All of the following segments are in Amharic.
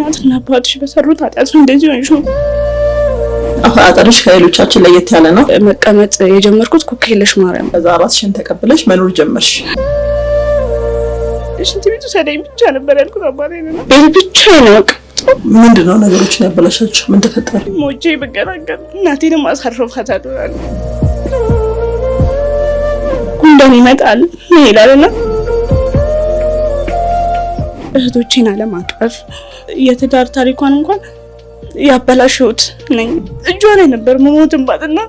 እናትና አባትሽ በሰሩት ኃጢአት እንደዚህ ሆንሽ። አፈጣጠርሽ ከሌሎቻችን ለየት ያለ ነው። መቀመጥ የጀመርኩት ኩክየለሽ ማርያም። ከዛ ራስሽን ተቀብለሽ መኖር ጀመርሽ። ሽንት ቤቱ ሰዳኝ ብቻ ነበር ያልኩት አባቴ ነው። ቤት ብቻ ነው። ምንድነው ነገሮችን ያበላሻችሁ? ምን ተፈጠረ? ሞቼ በገራገር እናቴንም አሳርፋታለሁ። ጉንዳን ይመጣል ይላልና እህቶቼን አለማቀፍ የትዳር ታሪኳን እንኳን ያበላሽሁት ነኝ። እጇ ላይ ነበር መሞትን ባትና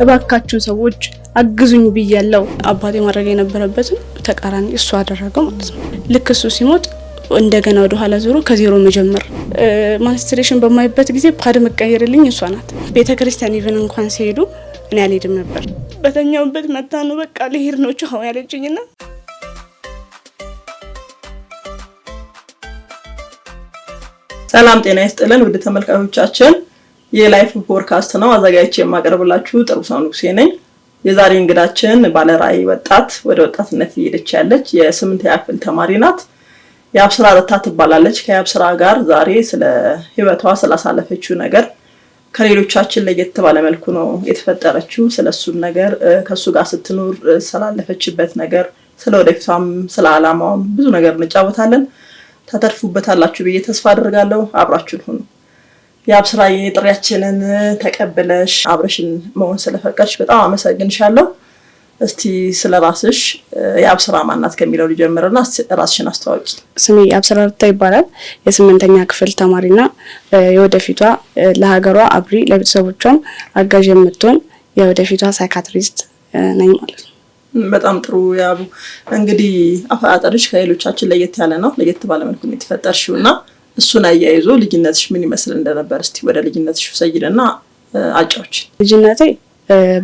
እባካችሁ ሰዎች አግዙኝ ብያለሁ። አባቴ ማድረግ የነበረበትን ተቃራኒ እሱ አደረገው ማለት ነው። ልክ እሱ ሲሞት እንደገና ወደ ኋላ ዞሮ ከዜሮ መጀመር። ማንስትሬሽን በማይበት ጊዜ ፓድ መቀየርልኝ እሷ ናት። ቤተክርስቲያን ኢቭን እንኳን ሲሄዱ እኔ አልሄድም ነበር። በተኛውበት መታ ነው በቃ ልሄድ ነው ቻው ያለችኝና ሰላም ጤና ይስጥልን ውድ ተመልካቾቻችን፣ የላይፍ ፖድካስት ነው አዘጋጅቼ የማቀርብላችሁ ጥሩሳው ንጉሴ ነኝ። የዛሬ እንግዳችን ባለራዕይ ወጣት ወደ ወጣትነት እየሄደች ያለች የ8ኛ ክፍል ተማሪ ናት። የአብስራ ረታ ትባላለች። ከአብስራ ጋር ዛሬ ስለ ህይወቷ ስላሳለፈችው ነገር ከሌሎቻችን ለየት ባለ መልኩ ነው የተፈጠረችው። ስለሱን ነገር ከሱ ጋር ስትኖር ስላለፈችበት ነገር ስለወደፊቷም ስለ አላማውም ብዙ ነገር እንጫወታለን። ታተርፉበታላችሁ ብዬ ተስፋ አደርጋለሁ። አብራችሁን ሁኑ። የአብስራ የጥሪያችንን ተቀበለሽ አብረሽን መሆን ስለፈቀድሽ በጣም አመሰግንሻለሁ። እስቲ ስለራስሽ የአብስራ ማናት ከሚለው ልጀምርና ራስሽን አስተዋውቂ። ስሜ አብስራ ረታ ይባላል። የ8ኛ ክፍል ተማሪና የወደፊቷ ለሀገሯ አብሪ ለቤተሰቦቿም አጋዥ የምትሆን የወደፊቷ ሳይካትሪስት ነኝ ማለት ነው። በጣም ጥሩ። ያቡ እንግዲህ አፈጣጠርሽ ከሌሎቻችን ለየት ያለ ነው። ለየት ባለ መልኩ ነው የተፈጠርሽውና እሱን አያይዞ ልጅነትሽ ምን ይመስል እንደነበር እስቲ ወደ ልጅነትሽ ወሰጂና አጫውቺ። ልጅነቴ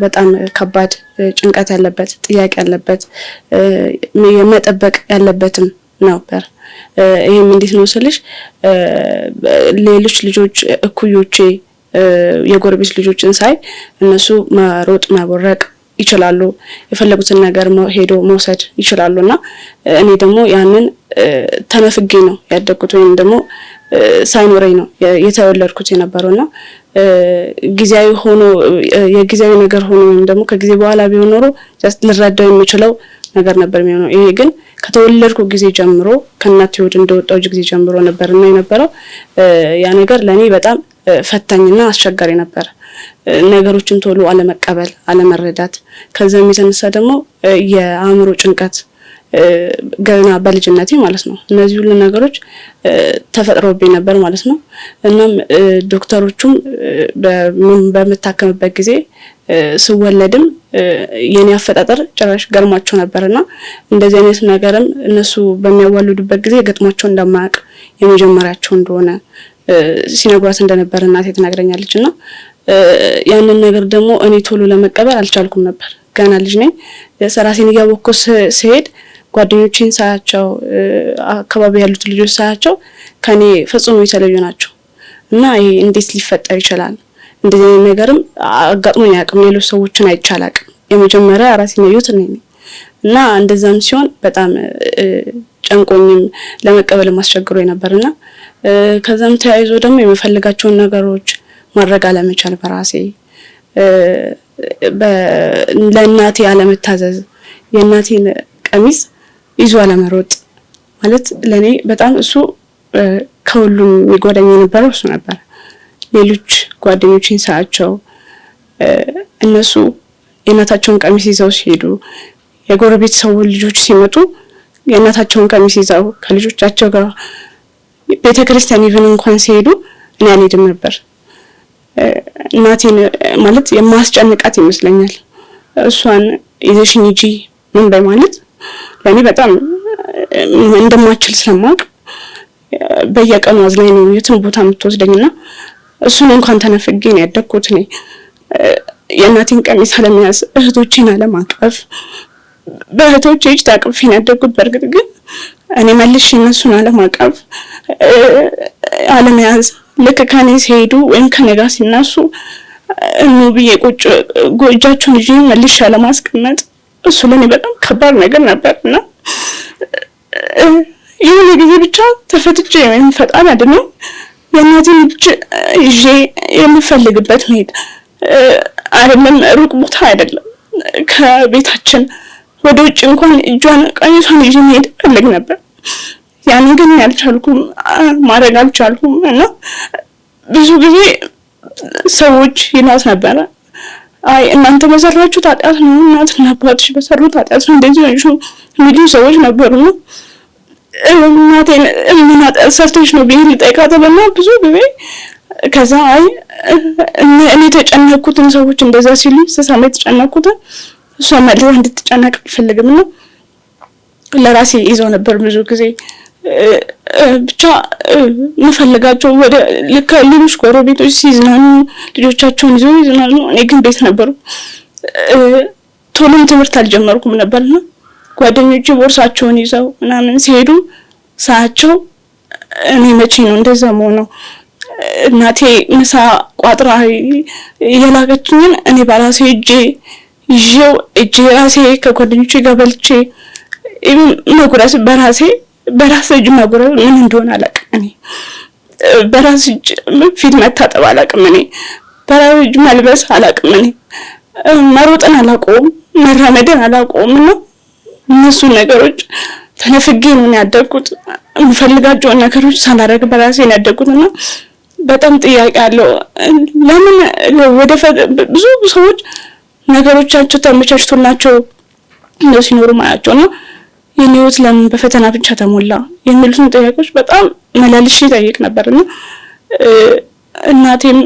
በጣም ከባድ ጭንቀት ያለበት ጥያቄ ያለበት የመጠበቅ ያለበትም ነበር። ይሄም እንዴት ነው ስልሽ ሌሎች ልጆች እኩዮቼ የጎረቤት ልጆችን ሳይ እነሱ መሮጥ መቦረቅ ይችላሉ፣ የፈለጉትን ነገር ሄዶ መውሰድ ይችላሉና እኔ ደግሞ ያንን ተነፍጌ ነው ያደግኩት ወይም ደግሞ ሳይኖረኝ ነው የተወለድኩት የነበረውና ጊዜያዊ ሆኖ የጊዜያዊ ነገር ሆኖ ወይም ደግሞ ከጊዜ በኋላ ቢሆን ኖሮ ጀስት ልረዳው የሚችለው ነገር ነበር የሚሆነው። ይሄ ግን ከተወለድኩ ጊዜ ጀምሮ ከእናቴ ሆድ እንደወጣው ጊዜ ጀምሮ ነበርና የነበረው ያ ነገር ለኔ በጣም ፈታኝና አስቸጋሪ ነበር። ነገሮችን ቶሎ አለመቀበል፣ አለመረዳት፣ ከዛም የተነሳ ደግሞ የአእምሮ ጭንቀት ገና በልጅነቴ ማለት ነው። እነዚህ ሁሉ ነገሮች ተፈጥሮብኝ ነበር ማለት ነው። እናም ዶክተሮቹም በመታከምበት ጊዜ ስወለድም የኔ አፈጣጠር ጭራሽ ገርሟቸው ነበርና እንደዚህ አይነት ነገርም እነሱ በሚያዋልዱበት ጊዜ ገጥሟቸው እንደማያውቅ የመጀመሪያቸው እንደሆነ ሲነግሯት እንደነበር እናቴ ትነግረኛለችና ያንን ነገር ደግሞ እኔ ቶሎ ለመቀበል አልቻልኩም ነበር። ገና ልጅ ነኝ። ራሴን እያወቅኩ ስሄድ ጓደኞቼን ሳያቸው አካባቢ ያሉት ልጆች ሳያቸው ከኔ ፈጽሞ የተለዩ ናቸው እና ይሄ እንዴት ሊፈጠር ይችላል? እንደዚህ ነገርም አጋጥሞኝ አያውቅም። ሌሎች ሰዎችን አይቻል አያውቅም። የመጀመሪያ ራሴን ያዩት ነኝ እና እንደዛም ሲሆን በጣም ጨንቆኝም ለመቀበል ማስቸግሮኝ ነበርና ከዛም ተያይዞ ደግሞ የምፈልጋቸውን ነገሮች ማድረግ አለመቻል በራሴ ለእናቴ አለመታዘዝ፣ የእናቴን ቀሚስ ይዞ አለመሮጥ ማለት ለኔ በጣም እሱ ከሁሉም የሚጎዳኝ የነበረው እሱ ነበር። ሌሎች ጓደኞቼን ሳያቸው እነሱ የእናታቸውን ቀሚስ ይዘው ሲሄዱ፣ የጎረቤት ሰው ልጆች ሲመጡ የእናታቸውን ቀሚስ ይዘው ከልጆቻቸው ጋር ቤተክርስቲያን ኢቭን እንኳን ሲሄዱ እኔ አልሄድም ነበር። እናቴን ማለት የማስጨንቃት ይመስለኛል። እሷን ይዘሽኝ ሂጂ ምን በይ ማለት ለኔ በጣም እንደማችል ስለማውቅ በየቀኑ አዝናኝ ነው የትም ቦታ የምትወስደኝና እሱን እንኳን ተነፍጌ ነው ያደግኩት። እኔ የእናቴን ቀሚስ አለመያዝ፣ እህቶቼን አለማቀፍ፣ በእህቶቼ እጅ ታቅፌ ነው ያደግኩት። በእርግጥ ግን እኔ መልሼ እነሱን አለማቀፍ አለመያዝ፣ ልክ ከኔ ሲሄዱ ወይም ከኔ ጋር ሲነሱ ብዬ ቁጭ ጎጃቸውን ይዤ መልሼ አለማስቀመጥ እሱ ለኔ በጣም ከባድ ነገር ነበርና የሆነ ጊዜ ብቻ ተፈትቼ ወይም ፈጣን አይደለም የእናቴን እጅ ይዤ የምፈልግበት መሄድ አይደለም፣ ሩቅ ቦታ አይደለም፣ ከቤታችን ወደ ውጭ እንኳን እጇን ቀሚሷን ይዤ መሄድ ፈልግ ነበር። ያን ግን ያልቻልኩም፣ ማድረግ አልቻልኩም። እና ብዙ ጊዜ ሰዎች ይሏት ነበረ፣ አይ እናንተ በሰራችሁት ኃጢአት ነው፣ እናትና አባትሽ በሰሩት ኃጢአት ነው እንደዚህ ሆንሽ የሚሉ ሰዎች ነበሩና እናቴን ምን ኃጢአት ሰርተሽ ነው ብዬ ልጠይቃትና ብዙ ጊዜ ከዛ አይ እኔ የተጨነኩትን ሰዎች እንደዛ ሲሉ ስሰማ የተጨነኩትን እሷ መልሳ እንድትጨነቅ አልፈልግም እና ለራሴ ይዘው ነበር ብዙ ጊዜ ብቻ ምፈልጋቸው ወደ ሌሎች ጎረቤቶች ሲዝናኑ ልጆቻቸውን ይዘው ይዝናኑ፣ እኔ ግን ቤት ነበሩ። ቶሎም ትምህርት አልጀመርኩም ነበርና ጓደኞቼ ቦርሳቸውን ይዘው ምናምን ሲሄዱ ሳያቸው እኔ መቼ ነው እንደዛ መሆነው? እናቴ ምሳ ቋጥራ የላከችኝን እኔ በራሴ ይዤው ራሴ ከጓደኞቼ ጋር በልቼ መጉረስ በራሴ እጅ መጉረስ ምን እንደሆነ አላውቅም። እኔ በራሴ እጅ ፊት መታጠብ አላውቅም። እኔ በራሴ እጅ መልበስ አላውቅም። እኔ መሮጥን አላውቀውም፣ መራመድን አላውቀውም። እና እነሱን ነገሮች ተነፍጌ ነው ያደግኩት። የምፈልጋቸውን ነገሮች ሳላደርግ በራሴ ነው ያደግኩት እና በጣም ጥያቄ አለው። ለምን ብዙ ሰዎች ነገሮቻቸው ተመቻችቶላቸው ነው ሲኖሩ ማያቸው ነው የኔ ህይወት ለምን በፈተና ብቻ ተሞላ የሚሉትን ጥያቄዎች በጣም መላልሼ ጠይቅ ነበርና እናቴም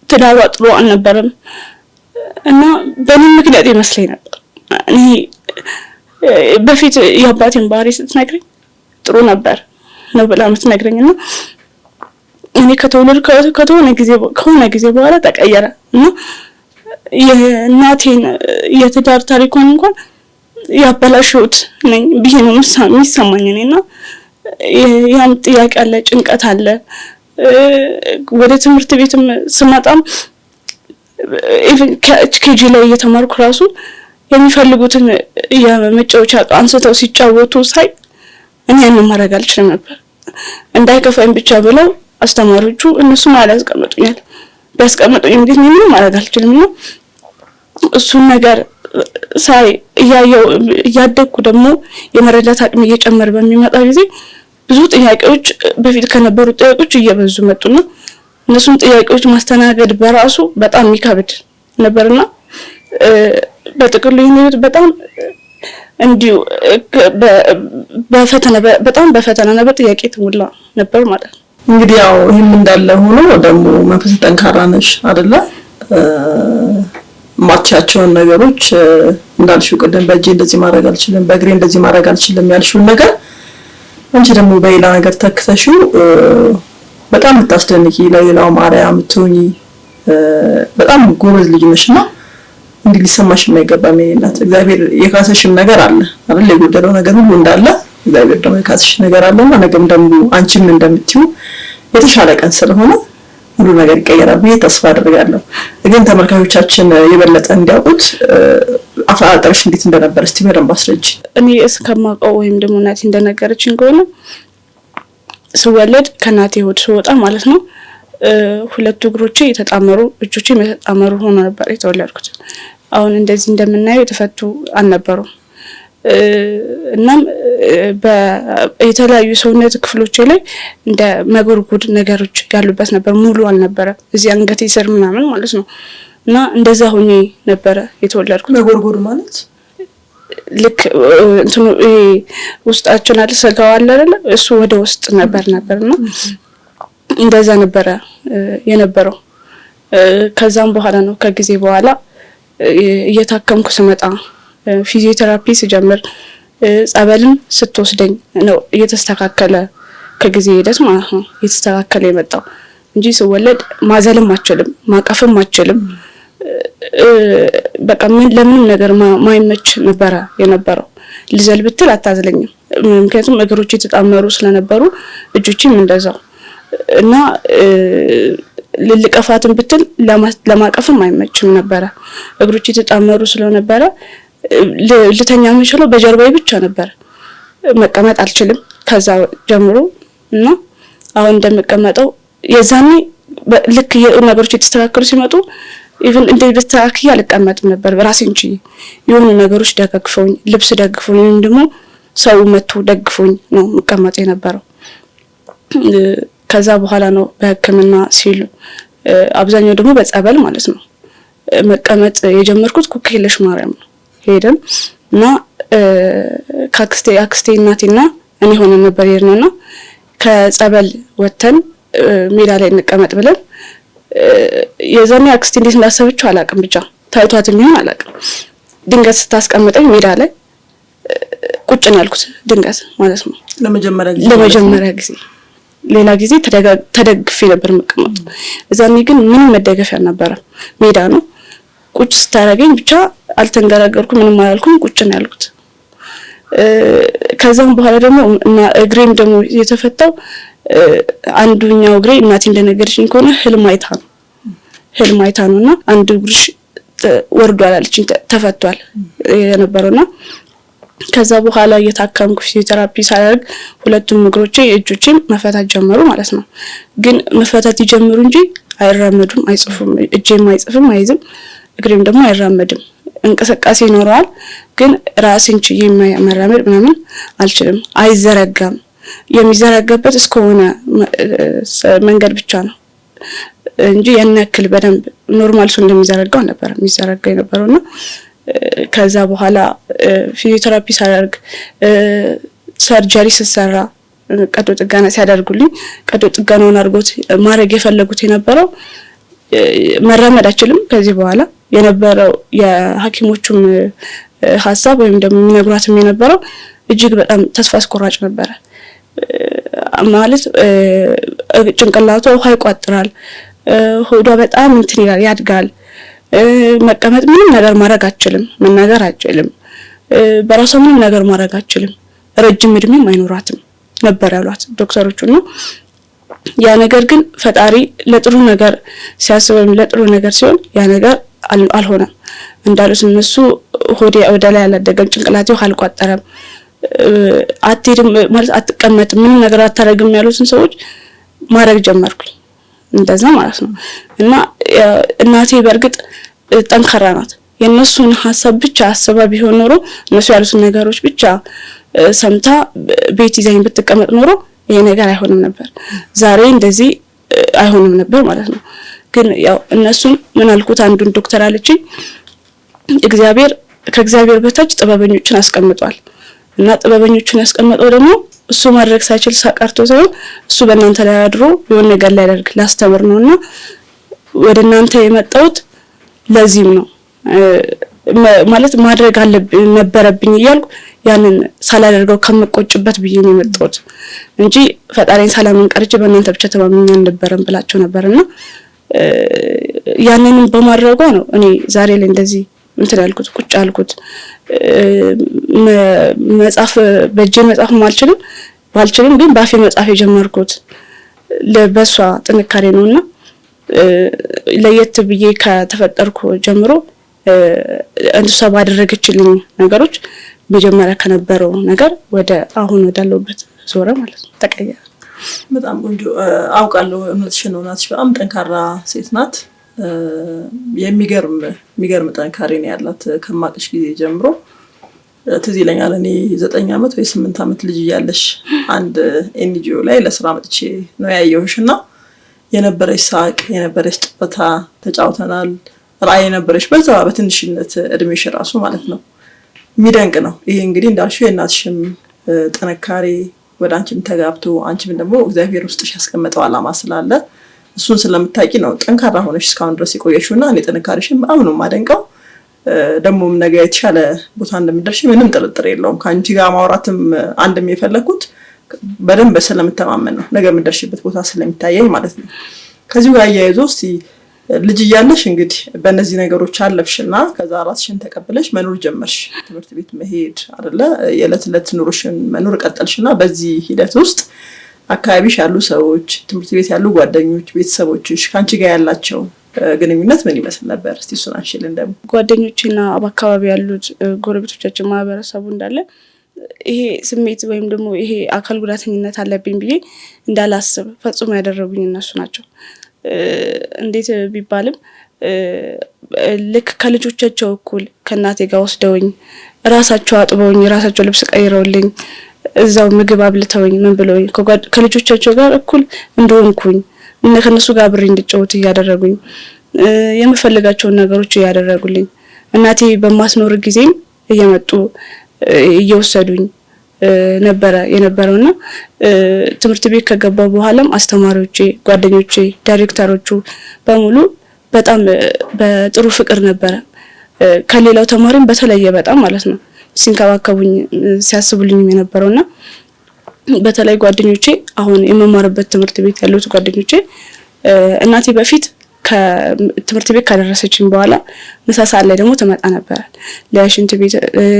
ትዳሯ ጥሩ አልነበረም እና በምን ምክንያት ይመስለኝ ነበር። እኔ በፊት የአባቴን ባህሪ ስትነግረኝ ጥሩ ነበር ነው ብላ የምትነግረኝና እኔ ከሆነ ጊዜ በኋላ ተቀየረ እና የእናቴን የትዳር ታሪኳን እንኳን ያበላሽሁት ነኝ ብዬ ነው የሚሰማኝ እኔና ያም ጥያቄ አለ፣ ጭንቀት አለ። ወደ ትምህርት ቤትም ስመጣም ኬጂ ላይ እየተማርኩ ራሱ የሚፈልጉትን የመጫወቻ አንስተው ሲጫወቱ ሳይ እኔ ያንን ማድረግ አልችልም ነበር። እንዳይከፋኝ ብቻ ብለው አስተማሪዎቹ እነሱ ማለት ያስቀምጡኛል። ቢያስቀምጡኝም ግን ምንም ማድረግ አልችልም ነው እሱን ነገር ሳይ እያደግኩ ደግሞ የመረዳት አቅም እየጨመረ በሚመጣ ጊዜ ብዙ ጥያቄዎች በፊት ከነበሩ ጥያቄዎች እየበዙ መጡና እነሱን ጥያቄዎች ማስተናገድ በራሱ በጣም የሚከብድ ነበርና በጥቅሉ ይሄን በጣም እንዲሁ በፈተና ነበር ጥያቄ ተሞላ ነበር ማለት ነው። እንግዲህ ያው ይሄም እንዳለ ሆኖ ደግሞ መንፈስ ጠንካራ ነሽ አይደለ? ማቻቸውን ነገሮች እንዳልሽው ቀደም በእጄ እንደዚህ ማድረግ አልችልም፣ በእግሬ እንደዚህ ማድረግ አልችልም ያልሽው ነገር አንቺ ደግሞ በሌላ ነገር ተክተሽው በጣም የምታስደንቂ ለሌላው ማርያ የምትሆኚ በጣም ጎበዝ ልጅ ነሽና እንዲህ ሊሰማሽ የማይገባ ምንነት እግዚአብሔር የካሰሽም ነገር አለ አይደል? የጎደለው ነገር ሁሉ እንዳለ እግዚአብሔር ደግሞ የካሰሽ ነገር አለና ነገም ደግሞ አንቺም እንደምትዩ የተሻለ ቀን ስለሆነ ሁሉ ነገር ይቀየራል ብዬ ተስፋ አደርጋለሁ። ግን ተመልካቾቻችን የበለጠ እንዲያውቁት አፈጣጠርሽ እንዴት እንደነበር እስቲ በደንብ አስረጂ። እኔ እስከማውቀው ወይም ደግሞ እናቴ እንደነገረችኝ ከሆነ ስወለድ ከናቴ ሆድ ስወጣ ማለት ነው ሁለቱ እግሮቼ የተጣመሩ እጆቼም የተጣመሩ ሆኖ ነበር የተወለድኩት። አሁን እንደዚህ እንደምናየው የተፈቱ አልነበሩም። እናም የተለያዩ ሰውነት ክፍሎቼ ላይ እንደ መጎርጎድ ነገሮች ያሉበት ነበር፣ ሙሉ አልነበረ እዚህ አንገቴ ስር ምናምን ማለት ነው። እና እንደዛ ሆኜ ነበረ የተወለድኩት። መጎርጎድ ማለት ልክ እንትኑ ውስጣችን አለ ስጋው አለ አይደል? እሱ ወደ ውስጥ ነበርና እንደዛ ነበረ የነበረው። ከዛም በኋላ ነው ከጊዜ በኋላ እየታከምኩ ስመጣ ፊዚዮቴራፒ ስጀምር ጸበልን ስትወስደኝ ነው እየተስተካከለ ከጊዜ ሂደት ማለት ነው እየተስተካከለ የመጣው እንጂ ስወለድ ማዘልም አልችልም፣ ማቀፍም አልችልም። በቃ ለምንም ነገር ማይመች ነበረ የነበረው። ልዘል ብትል አታዝለኝም፣ ምክንያቱም እግሮቼ የተጣመሩ ስለነበሩ እጆቼም እንደዛው እና ልልቀፋትን ብትል ለማቀፍም አይመችም ነበረ። እግሮቼ የተጣመሩ ስለነበረ ልተኛ የምችለው በጀርባዬ ብቻ ነበር። መቀመጥ አልችልም። ከዛ ጀምሮ እና አሁን እንደምቀመጠው የዛኔ ልክ ነገሮች የተስተካከሉ ሲመጡ ኢቭን እንደ ተስተካክዬ አልቀመጥም ነበር። በራሴን ችዬ የሆኑ ነገሮች ደግፈውኝ ልብስ ደግፈውኝ ወይም ደግሞ ሰው መጥቶ ደግፎኝ ነው መቀመጥ የነበረው። ከዛ በኋላ ነው በሕክምና ሲሉ አብዛኛው ደግሞ በጸበል ማለት ነው መቀመጥ የጀመርኩት። ኩክየለሽ ማርያም ነው ሄደን እና አክስቴ እናቴና እኔ ሆነን ነበር የሄድነውና ከጸበል ወተን ሜዳ ላይ እንቀመጥ ብለን የዛኔ አክስቴ እንዴት እንዳሰበችው አላውቅም። ብቻ ታይቷት የሚሆን አላውቅም። ድንገት ስታስቀምጠኝ ሜዳ ላይ ቁጭ ነው ያልኩት ድንገት ማለት ነው ለመጀመሪያ ጊዜ። ሌላ ጊዜ ተደግፌ ነበር መቀመጥ። እዛኔ ግን ምንም መደገፊያ አልነበረም። ሜዳ ነው ቁጭ ስታረገኝ ብቻ አልተንገራገርኩም፣ ምንም አላልኩም፣ ቁጭ ነው ያልኩት። ከዛም በኋላ ደግሞ እግሬም ደግሞ የተፈታው አንዱኛው እግሬ እናቴ እንደነገረችኝ ከሆነ ህልም አይታ ነውና አንዱ እግርሽ ወርዷል አለችኝ፣ ተፈቷል የነበረውና ከዛ በኋላ እየታከምኩ ፊዚዮቴራፒ ሳደርግ ሁለቱም እግሮቼ እጆቼም መፈታት ጀመሩ ማለት ነው። ግን መፈታት ይጀምሩ እንጂ አይራመዱም፣ አይጽፉም። እጄም አይጽፍም፣ አይዝም፣ እግሬም ደግሞ አይራመድም። እንቅስቃሴ ይኖረዋል ግን ራሴን ችዬ መራመድ ምናምን አልችልም። አይዘረጋም። የሚዘረጋበት እስከሆነ መንገድ ብቻ ነው እንጂ ያን ያክል በደንብ ኖርማል ሰው እንደሚዘረጋው ነበር የሚዘረጋ የነበረውና ከዛ በኋላ ፊዚዮቴራፒ ሳደርግ ሰርጀሪ ስሰራ ቀዶ ጥገና ሲያደርጉልኝ ቀዶ ጥገናውን አድርጎት ማድረግ የፈለጉት የነበረው መራመድ አይችልም ከዚህ በኋላ የነበረው የሐኪሞቹም ሐሳብ ወይም ደግሞ የሚነግሯትም የነበረው እጅግ በጣም ተስፋ አስቆራጭ ነበረ። ማለት ጭንቅላቷ ውሃ ይቋጥራል፣ ሆዷ በጣም እንትን ይላል፣ ያድጋል፣ መቀመጥ ምንም ነገር ማድረግ አትችልም፣ መናገር አትችልም፣ በራሷ ምንም ነገር ማድረግ አትችልም፣ ረጅም እድሜም አይኖራትም ነበር ያሏት ዶክተሮቹ ነው። ያ ነገር ግን ፈጣሪ ለጥሩ ነገር ሲያስበው ለጥሩ ነገር ሲሆን ያ ነገር አልሆነም። እንዳሉት እነሱ ሆዴ ወደ ላይ አላደገም፣ ጭንቅላቴ ውሃ አልቋጠረም፣ አትሄድም ማለት አትቀመጥም፣ ምንም ነገር አታረግም ያሉትን ሰዎች ማድረግ ጀመርኩኝ እንደዛ ማለት ነው። እና እናቴ በእርግጥ ጠንካራ ናት። የነሱን ሐሳብ ብቻ አስባ ቢሆን ኖሮ እነሱ ያሉትን ነገሮች ብቻ ሰምታ ቤት ይዛኝ ብትቀመጥ ኖሮ ይሄ ነገር አይሆንም ነበር፣ ዛሬ እንደዚህ አይሆንም ነበር ማለት ነው። ግን ያው እነሱን ምን አልኩት፣ አንዱን ዶክተር አለችኝ ከእግዚአብሔር በታች ጥበበኞችን አስቀምጧል እና ጥበበኞችን ያስቀመጠው ደግሞ እሱ ማድረግ ሳይችል ቀርቶ ሳይሆን እሱ በእናንተ ላይ አድሮ የሆነ ነገር ላይ ያደርግ ላስተምር ነውና ወደ እናንተ የመጣሁት ለዚህም ነው ማለት ማድረግ ነበረብኝ እያልኩ ያንን ሳላደርገው ከመቆጭበት ብዬ ነው የመጣሁት እንጂ ፈጣሪን ሰላምን ቀርጬ በእናንተ ብቻ ተማምኜ አልነበረም ብላቸው ነበርና ያንንም በማድረጓ ነው እኔ ዛሬ ላይ እንደዚህ እንትን ያልኩት ቁጭ አልኩት። መጻፍ በእጄ መጻፍ ባልችልም ግን ባፌ መጻፍ የጀመርኩት ለበሷ ጥንካሬ ነውና ለየት ብዬ ከተፈጠርኩ ጀምሮ እንድሷ ባደረገችልኝ ነገሮች መጀመሪያ ከነበረው ነገር ወደ አሁን ወዳለሁበት ዞረ ማለት ነው፣ ተቀየረ። በጣም ቆንጆ አውቃለሁ። እውነትሽን ነው። እናትሽ በጣም ጠንካራ ሴት ናት። የሚገርም ጥንካሬ ነው ያላት ከማቅሽ ጊዜ ጀምሮ። ትዝ ይለኛል እኔ 9 ዓመት ወይ 8 ዓመት ልጅ እያለሽ አንድ ኤንጂኦ ላይ ለስራ መጥቼ ነው ያየሁሽና የነበረሽ ሳቅ፣ የነበረሽ ጨዋታ፣ ተጫውተናል። ራዕይ የነበረሽ በዛ በትንሽነት እድሜሽ ራሱ ማለት ነው። የሚደንቅ ነው። ይሄ እንግዲህ እንዳልሽው የእናትሽም ጥንካሬ ወደ አንቺም ተጋብቶ አንቺም ደግሞ እግዚአብሔር ውስጥሽ ያስቀመጠው ዓላማ ስላለ እሱን ስለምታውቂ ነው ጠንካራ ሆነሽ እስካሁን ድረስ የቆየሽውና እኔ ጥንካሬሽን በጣም ነው የማደንቀው። ደግሞም ነገ የተሻለ ቦታ እንደምትደርሺ ምንም ጥርጥር የለውም። ከአንቺ ጋር ማውራትም አንድም የፈለኩት በደንብ ስለምተማመን ነው፣ ነገ የምትደርሺበት ቦታ ስለሚታየኝ ማለት ነው። ከዚሁ ጋር አያይዞ እስቲ ልጅ እያለሽ እንግዲህ በእነዚህ ነገሮች አለፍሽና ከዛ ራስሽን ተቀብለሽ መኖር ጀመርሽ። ትምህርት ቤት መሄድ አይደለ የዕለት ዕለት ኑሮሽን መኖር ቀጠልሽና በዚህ ሂደት ውስጥ አካባቢሽ ያሉ ሰዎች፣ ትምህርት ቤት ያሉ ጓደኞች፣ ቤተሰቦችሽ ከአንቺ ጋር ያላቸው ግንኙነት ምን ይመስል ነበር? እስቲ እሱን አንሽልን። ደግሞ ጓደኞቼና በአካባቢ ያሉት ጎረቤቶቻችን ማህበረሰቡ እንዳለ ይሄ ስሜት ወይም ደግሞ ይሄ አካል ጉዳተኝነት አለብኝ ብዬ እንዳላስብ ፈጽሞ ያደረጉኝ እነሱ ናቸው። እንዴት ቢባልም ልክ ከልጆቻቸው እኩል ከእናቴ ጋር ወስደውኝ ራሳቸው አጥበውኝ ራሳቸው ልብስ ቀይረውልኝ እዛው ምግብ አብልተውኝ ምን ብለውኝ ከልጆቻቸው ጋር እኩል እንደሆንኩኝ ከነሱ ጋር አብሬ እንድጫወት እያደረጉኝ የምፈልጋቸውን ነገሮች እያደረጉልኝ እናቴ በማስኖር ጊዜም እየመጡ እየወሰዱኝ ነበረ የነበረውና ትምህርት ቤት ከገባው በኋላም አስተማሪዎቼ፣ ጓደኞቼ፣ ዳይሬክተሮቹ በሙሉ በጣም በጥሩ ፍቅር ነበረ። ከሌላው ተማሪም በተለየ በጣም ማለት ነው ሲንከባከቡኝ ሲያስቡልኝ የነበረውና በተለይ ጓደኞቼ አሁን የመማርበት ትምህርት ቤት ያሉት ጓደኞቼ እናቴ በፊት ከትምህርት ቤት ካደረሰችኝ በኋላ ምሳ ሰዓት ላይ ደግሞ ትመጣ ነበር ለሽንት ቤት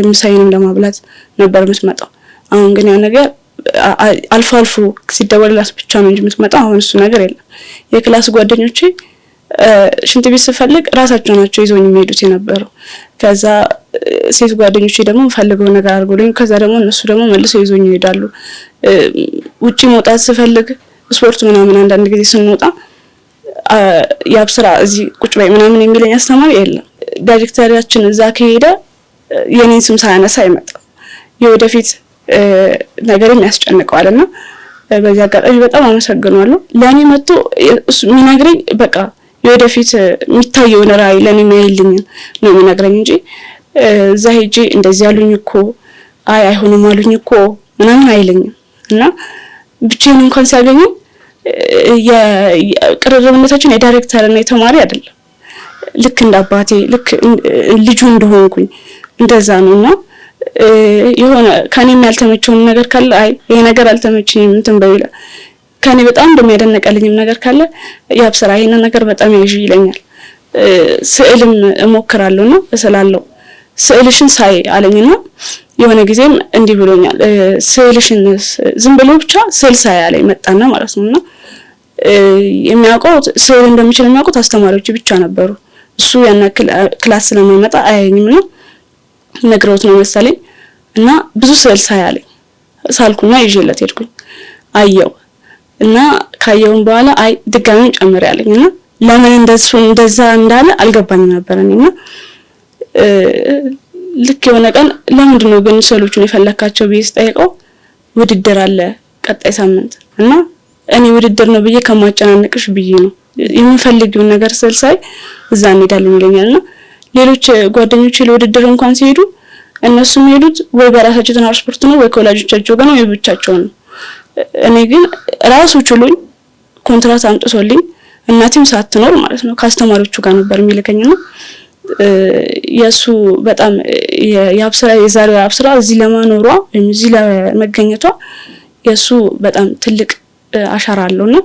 ምሳዬንም ለማብላት ነበር የምትመጣው። አሁን ግን ያ ነገር አልፎ አልፎ ሲደወልላት ብቻ ነው እንጂ የምትመጣው አሁን እሱ ነገር የለም። የክላስ ጓደኞቼ ሽንት ቤት ስፈልግ ራሳቸው ናቸው ይዘውኝ የሚሄዱት የነበረው። ከዛ ሴት ጓደኞቼ ደግሞ ፈልገው ነገር አድርጎልኝ ከዛ ደግሞ እነሱ ደግሞ መልሰው ይዘውኝ ይሄዳሉ። ውጪ መውጣት ስፈልግ ስፖርት ምናምን አንዳንድ ጊዜ ስንወጣ ያብስራ እዚህ ቁጭ በይ ምናምን የሚለኝ አስተማሪ የለም። ዳይሬክተራችን እዛ ከሄደ የኔን ስም ሳያነሳ አይመጣም። የወደፊት ነገርም ያስጨንቀዋልና በዚህ አጋጣሚ በጣም አመሰግናለሁ። ለኔ መጥቶ እሱ የሚነግረኝ በቃ የወደፊት የሚታየውን ራዕይ ለኔ የሚያይልኝ ነው የሚነግረኝ እንጂ እዛ ሄጄ እንደዚህ ያሉኝ እኮ አይሆንም አሉኝ እኮ ምናምን አይለኝም። እና ብቻዬን እንኳን ሲያገኝ የቅርርብነታችን የዳይሬክተርና የተማሪ አይደለም። ልክ እንደ አባቴ ልክ ልጁ እንደሆንኩኝ እንደዛ ነውና የሆነ ከኔም ያልተመቸውን ነገር ካለ አይ ይሄ ነገር አልተመቸኝም እንትን በይላ ከኔ በጣም እንደሚያደነቀልኝም ነገር ካለ ያብስራ ይሄን ነገር በጣም ያዥ ይለኛል። ስዕልም እሞክራለሁና እስላለሁ። ስዕልሽን ሳይ አለኝና የሆነ ጊዜም እንዲህ ብሎኛል። ስዕልሽን ዝም ብሎ ብቻ ስዕል ሳይ አለኝ መጣና ማለት ነውና የሚያውቀው ስዕል እንደሚችል የሚያውቁት አስተማሪዎች ብቻ ነበሩ። እሱ ያን ክላስ ስለማይመጣ አያየኝምና ነግረውት ነው መሰለኝ እና ብዙ ስዕል ሳይ አለኝ። ሳልኩና ይዤለት ሄድኩኝ አየው እና ካየውን በኋላ አይ ድጋሚውን ጨምር ያለኝና ለምን እንደዛ እንዳለ አልገባኝም ነበርና ልክ የሆነ ቀን ለምንድን ነው ግን ስዕሎቹን የፈለካቸው ብዬ ስጠይቀው ውድድር አለ ቀጣይ ሳምንት እና እኔ ውድድር ነው ብዬ ከማጨናነቅሽ ብዬ ነው የምፈልጊውን ነገር ስዕል ሳይ እዛ እንሄዳለን ይለኛልና ሌሎች ጓደኞቼ ለውድድር እንኳን ሲሄዱ እነሱ የሚሄዱት ወይ በራሳቸው ትራንስፖርት ነው ወይ ከወላጆቻቸው ጋር ነው ወይ ብቻቸው ነው። እኔ ግን ራሱ ችሎኝ ኮንትራት አምጥቶልኝ እናቴም ሳትኖር ማለት ነው ከአስተማሪዎቹ ጋር ነበር የሚልከኝና የሱ በጣም ያብስራ የዛሬው ያብስራ እዚህ ለማኖሯ ወይም እዚህ ለመገኘቷ የሱ በጣም ትልቅ አሻራ አለውና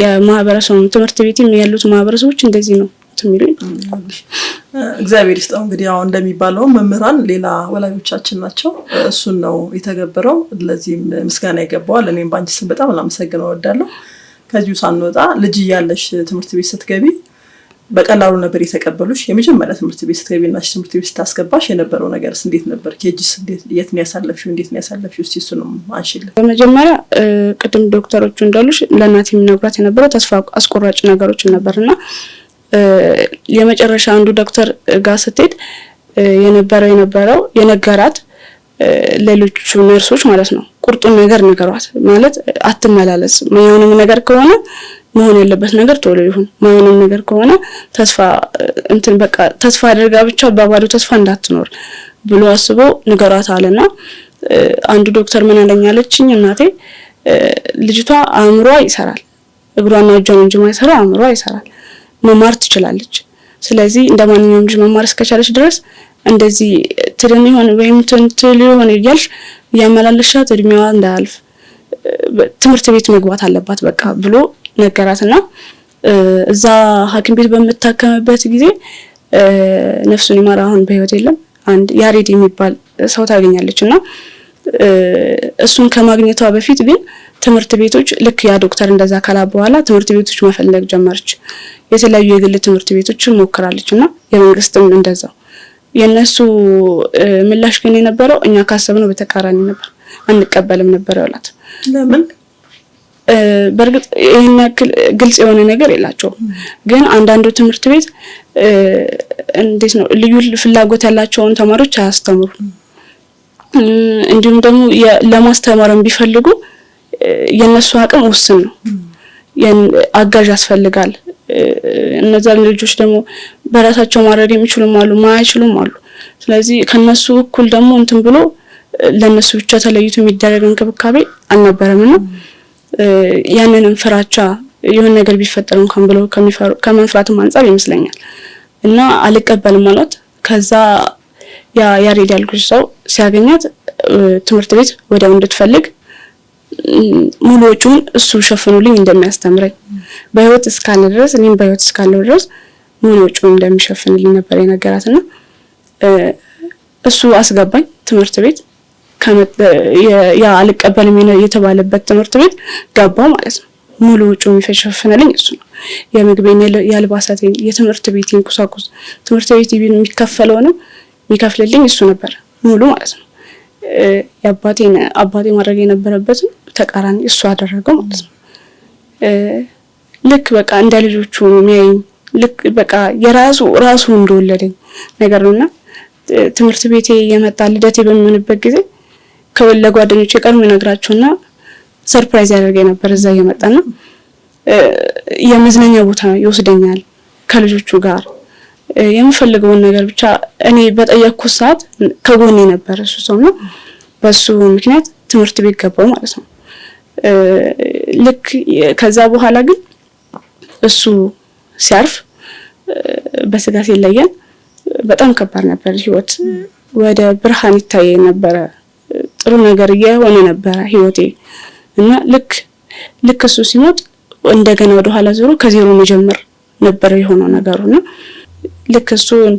የማህበረሰቡ ትምህርት ቤትም ያሉት ማህበረሰቦች እንደዚህ ነው የሚሉኝ። እግዚአብሔር ይስጠው። እንግዲህ አሁን እንደሚባለው መምህራን ሌላ ወላጆቻችን ናቸው። እሱን ነው የተገበረው። ለዚህም ምስጋና ይገባዋል። እኔም ባንቺ ስም በጣም ላመሰግነው እወዳለሁ። ከዚሁ ሳንወጣ ልጅ እያለሽ ትምህርት ቤት ስትገቢ በቀላሉ ነበር የተቀበሉሽ? የመጀመሪያ ትምህርት ቤት ስትገቢና ትምህርት ቤት ስታስገባሽ የነበረው ነገርስ እንዴት ነበር? ኬጂስ የት ነው ያሳለፍሽው? እንዴት ነው ያሳለፍሽው? እስቲ እሱንም አንሺልን። በመጀመሪያ ቅድም ዶክተሮቹ እንዳሉሽ ለእናቴ የሚነግሯት የነበረው ተስፋ አስቆራጭ ነገሮች ነበርና የመጨረሻ አንዱ ዶክተር ጋር ስትሄድ የነበረው የነገራት ሌሎቹ ነርሶች ማለት ነው ቁርጡን ነገር ነገሯት ማለት አትመላለስ፣ የሆነም ነገር ከሆነ መሆን ያለበት ነገር ቶሎ ይሁን፣ ማየንም ነገር ከሆነ ተስፋ በቃ ተስፋ አድርጋ ብቻ ባባዶ ተስፋ እንዳትኖር ብሎ አስቦ ንገሯት አለና አንዱ ዶክተር ምን አለኛለችኝ እናቴ ልጅቷ አእምሯ ይሰራል፣ እግሯና እጇን እንጂ ማይሰራ አእምሯ ይሰራል፣ መማር ትችላለች። ስለዚህ እንደማንኛውም ልጅ መማር እስከቻለች ድረስ እንደዚህ ትድን ይሆን ወይም ትንትል ይሆን እያልሽ ያመላለሻት እድሜዋ እንዳያልፍ ትምህርት ቤት መግባት አለባት በቃ ብሎ ነገራትና እዛ ሐኪም ቤት በመታከምበት ጊዜ ነፍሱን ይማር አሁን በህይወት የለም አንድ ያሬድ የሚባል ሰው ታገኛለችና እሱን ከማግኘቷ በፊት ግን ትምህርት ቤቶች ልክ ያ ዶክተር እንደዛ ካላ በኋላ ትምህርት ቤቶች መፈለግ ጀመረች። የተለያዩ የግል ትምህርት ቤቶችን ሞክራለችና የመንግስትም እንደዛው የነሱ ምላሽ ግን የነበረው እኛ ካሰብነው በተቃራኒ ነበር። አንቀበልም ነበር ያላት። ለምን? በርግጥ ይሄን ያክል ግልጽ የሆነ ነገር የላቸውም። ግን አንዳንዱ ትምህርት ቤት እንዴት ነው ልዩ ፍላጎት ያላቸውን ተማሪዎች አያስተምሩ። እንዲሁም ደግሞ ለማስተማርም ቢፈልጉ የነሱ አቅም ውስን ነው። አጋዥ ያስፈልጋል። እነዛ ልጆች ደግሞ በራሳቸው ማድረግ የሚችሉም አሉ፣ ማይችሉም አሉ። ስለዚህ ከነሱ እኩል ደግሞ እንትን ብሎ ለነሱ ብቻ ተለይቶ የሚደረግ እንክብካቤ አልነበረምና ያንንም ፍራቻ የሆነ ነገር ቢፈጠር እንኳን ብሎ ከመፍራትም አንፃር ይመስለኛል እና አልቀበልም ማለት። ከዛ ያሬድ ያልኩሽ ሰው ሲያገኛት ትምህርት ቤት ወዲያው እንድትፈልግ ሙሉ ወጪውን እሱ ሸፍኑልኝ እንደሚያስተምረኝ በህይወት እስካለ ድረስ እኔም በህይወት እስካለው ድረስ ሙሉ ወጪውን እንደሚሸፍንልኝ ነበር የነገራትና እሱ አስገባኝ ትምህርት ቤት። ያ አልቀበልም የተባለበት ትምህርት ቤት ገባው ማለት ነው። ሙሉ ወጪውን የሚሸፍንልኝ እሱ ነው። የምግቤን፣ የአልባሳቴን፣ የትምህርት ቤቴን ቁሳቁስ ትምህርት ቤት የሚከፈለውንም የሚከፍልልኝ እሱ ነበር ሙሉ ማለት ነው። አባቴ ማድረግ የነበረበትን ተቃራኒ እሱ አደረገው ማለት ነው። ልክ በቃ እንደ ልጆቹ የሚያይኝ ልክ በቃ ራሱ እንደወለደኝ ነገር ነውና ትምህርት ቤቴ የመጣ ልደቴ በሚሆንበት ጊዜ ለጓደኞቼ ቀድሞ ይነግራቸውና ሰርፕራይዝ ያደርገኝ ነበር። እዛ እየመጣና የመዝናኛ ቦታ ይወስደኛል ከልጆቹ ጋር የምፈልገውን ነገር ብቻ እኔ በጠየቅኩት ሰዓት ከጎኔ ነበር እሱ ሰውና በሱ ምክንያት ትምህርት ቤት ገባው ማለት ነው። ልክ ከዛ በኋላ ግን እሱ ሲያርፍ በስጋ ሲለየን በጣም ከባድ ነበር ህይወት። ወደ ብርሃን ይታይ ነበር፣ ጥሩ ነገር እየሆነ ነበር ህይወቴ እና ልክ እሱ ሲሞት እንደገና ወደ ኋላ ዞሮ ከዜሮ መጀመር ነበር የሆነው ነገሩና ልክ እሱን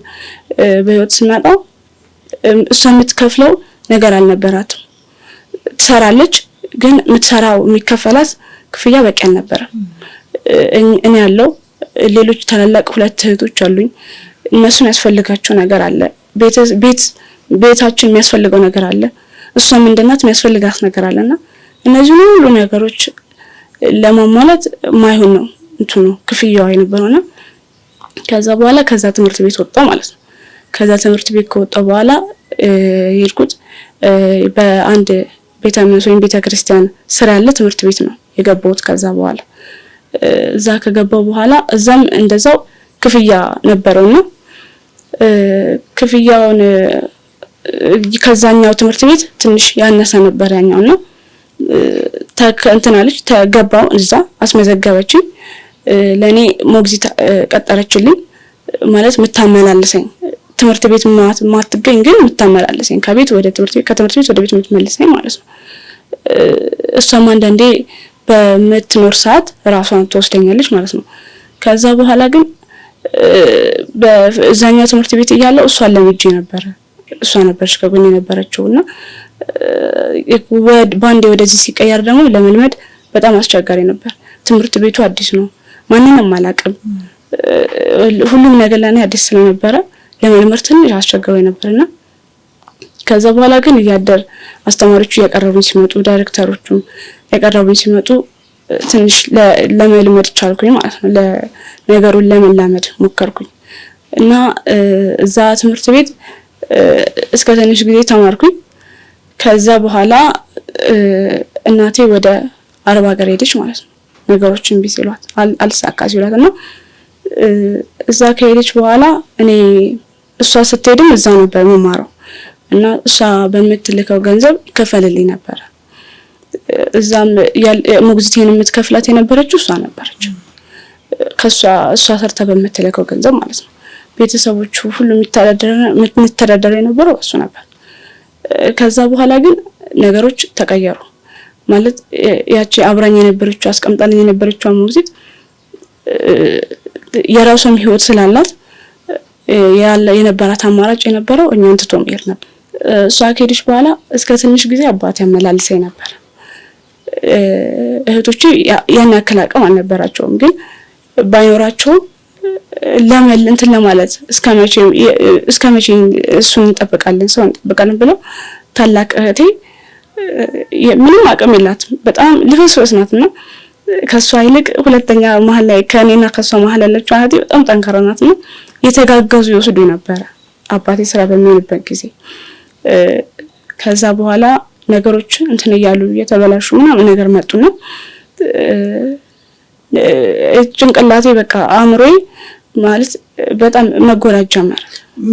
በህይወት ስናጣው እሷ የምትከፍለው ነገር አልነበራትም። ትሰራለች ግን የምትሰራው የሚከፈላት ክፍያ በቂ አልነበረም። እኔ ያለው ሌሎች ታላላቅ 2 እህቶች አሉኝ። እነሱን ያስፈልጋቸው ነገር አለ። ቤታችን የሚያስፈልገው ነገር አለ። እሷም እንደናት የሚያስፈልጋት ነገር አለና እነዚህ ሁሉ ነገሮች ለማሟላት ማይሆን ነው እንትኑ ክፍያው የነበረውና ከዛ በኋላ ከዛ ትምህርት ቤት ወጣው ማለት ነው። ከዛ ትምህርት ቤት ከወጣው በኋላ የሄድኩት በአንድ ቤተ እምነት ወይም ቤተክርስቲያን ስራ ያለ ትምህርት ቤት ነው የገባሁት። ከዛ በኋላ እዛ ከገባው በኋላ እዛም እንደዛው ክፍያ ነበረውና ክፍያውን ከዛኛው ትምህርት ቤት ትንሽ ያነሰ ነበር ያኛውና እንተናለች ተገባው እዛ አስመዘገበችኝ። ለኔ ሞግዚት ቀጠረችልኝ ማለት ምታመላልሰኝ ትምህርት ቤት ማትገኝ ግን ምታመላልሰኝ ከቤት ወደ ትምህርት ቤት ከትምህርት ቤት ወደ ቤት ምትመልሰኝ ማለት ነው። እሷም አንዳንዴ በምትኖር ሰዓት ራሷን ትወስደኛለች ማለት ነው። ከዛ በኋላ ግን በዛኛው ትምህርት ቤት እያለው እሷን ለምጄ ነበር። እሷ ነበርሽ ከጎኔ ነበረችውና ባንዴ ወደዚህ ሲቀየር ደግሞ ለመልመድ በጣም አስቸጋሪ ነበር። ትምህርት ቤቱ አዲስ ነው፣ ማንንም አላውቅም። ሁሉም ነገር ለኔ አዲስ ስለነበረ ለመልመድ ትንሽ አስቸጋሪ ነበርና ከዛ በኋላ ግን እያደር አስተማሪዎቹ እየቀረቡኝ ሲመጡ ዳይሬክተሮቹም እየቀረቡኝ ሲመጡ ትንሽ ለመልመድ ቻልኩኝ ማለት ነው። ለነገሩን ለመላመድ ሞከርኩኝ እና እዛ ትምህርት ቤት እስከ ትንሽ ጊዜ ተማርኩኝ። ከዛ በኋላ እናቴ ወደ አረብ ሀገር ሄደች ማለት ነው። ነገሮችን ቢሲሏት አልሳካ ሲሏትና እዛ ከሄደች በኋላ እኔ እሷ ስትሄድም እዛ ነበር መማረው እና እሷ በምትልከው ገንዘብ ይከፈልልኝ ነበር። እዛም ሞግዚቴን የምትከፍላት የነበረችው እሷ ነበረች። እሷ ሰርታ በምትልከው ገንዘብ ማለት ነው። ቤተሰቦቹ ሁሉ የሚተዳደሩ የነበረው እሱ ነበር። ከዛ በኋላ ግን ነገሮች ተቀየሩ ማለት ያቺ አብራኝ የነበረችው አስቀምጣልኝ የነበረችው ሞግዚት የራሷም ህይወት ስላላት የነበራት አማራጭ የነበረው እኛን ትቶ መሄድ ነበር። እሷ ከሄደች በኋላ እስከ ትንሽ ጊዜ አባቴ ያመላልሰኝ ነበር። እህቶቼ ያን ያክል አቅም አልነበራቸውም፣ ግን ባይኖራቸውም ለምን እንትን ለማለት እስከመቼ እሱን እንጠብቃለን ሰው እንጠብቃለን ብለው ታላቅ እህቴ ምንም አቅም የላትም በጣም ልፍስፍስ ናትና ከሷ ይልቅ ሁለተኛ መሀል ላይ ከኔና ከሷ መሀል ያለችው እህቴ በጣም ጠንካራ ናትና የተጋገዙ ይወስዱ ነበር አባቴ ስራ በሚሆንበት ጊዜ። ከዛ በኋላ ነገሮች እንትን እያሉ የተበላሹ ምናምን ነገር መጡና ጭንቅላቴ በቃ አእምሮዬ ማለት በጣም መጎዳት ጀመረ።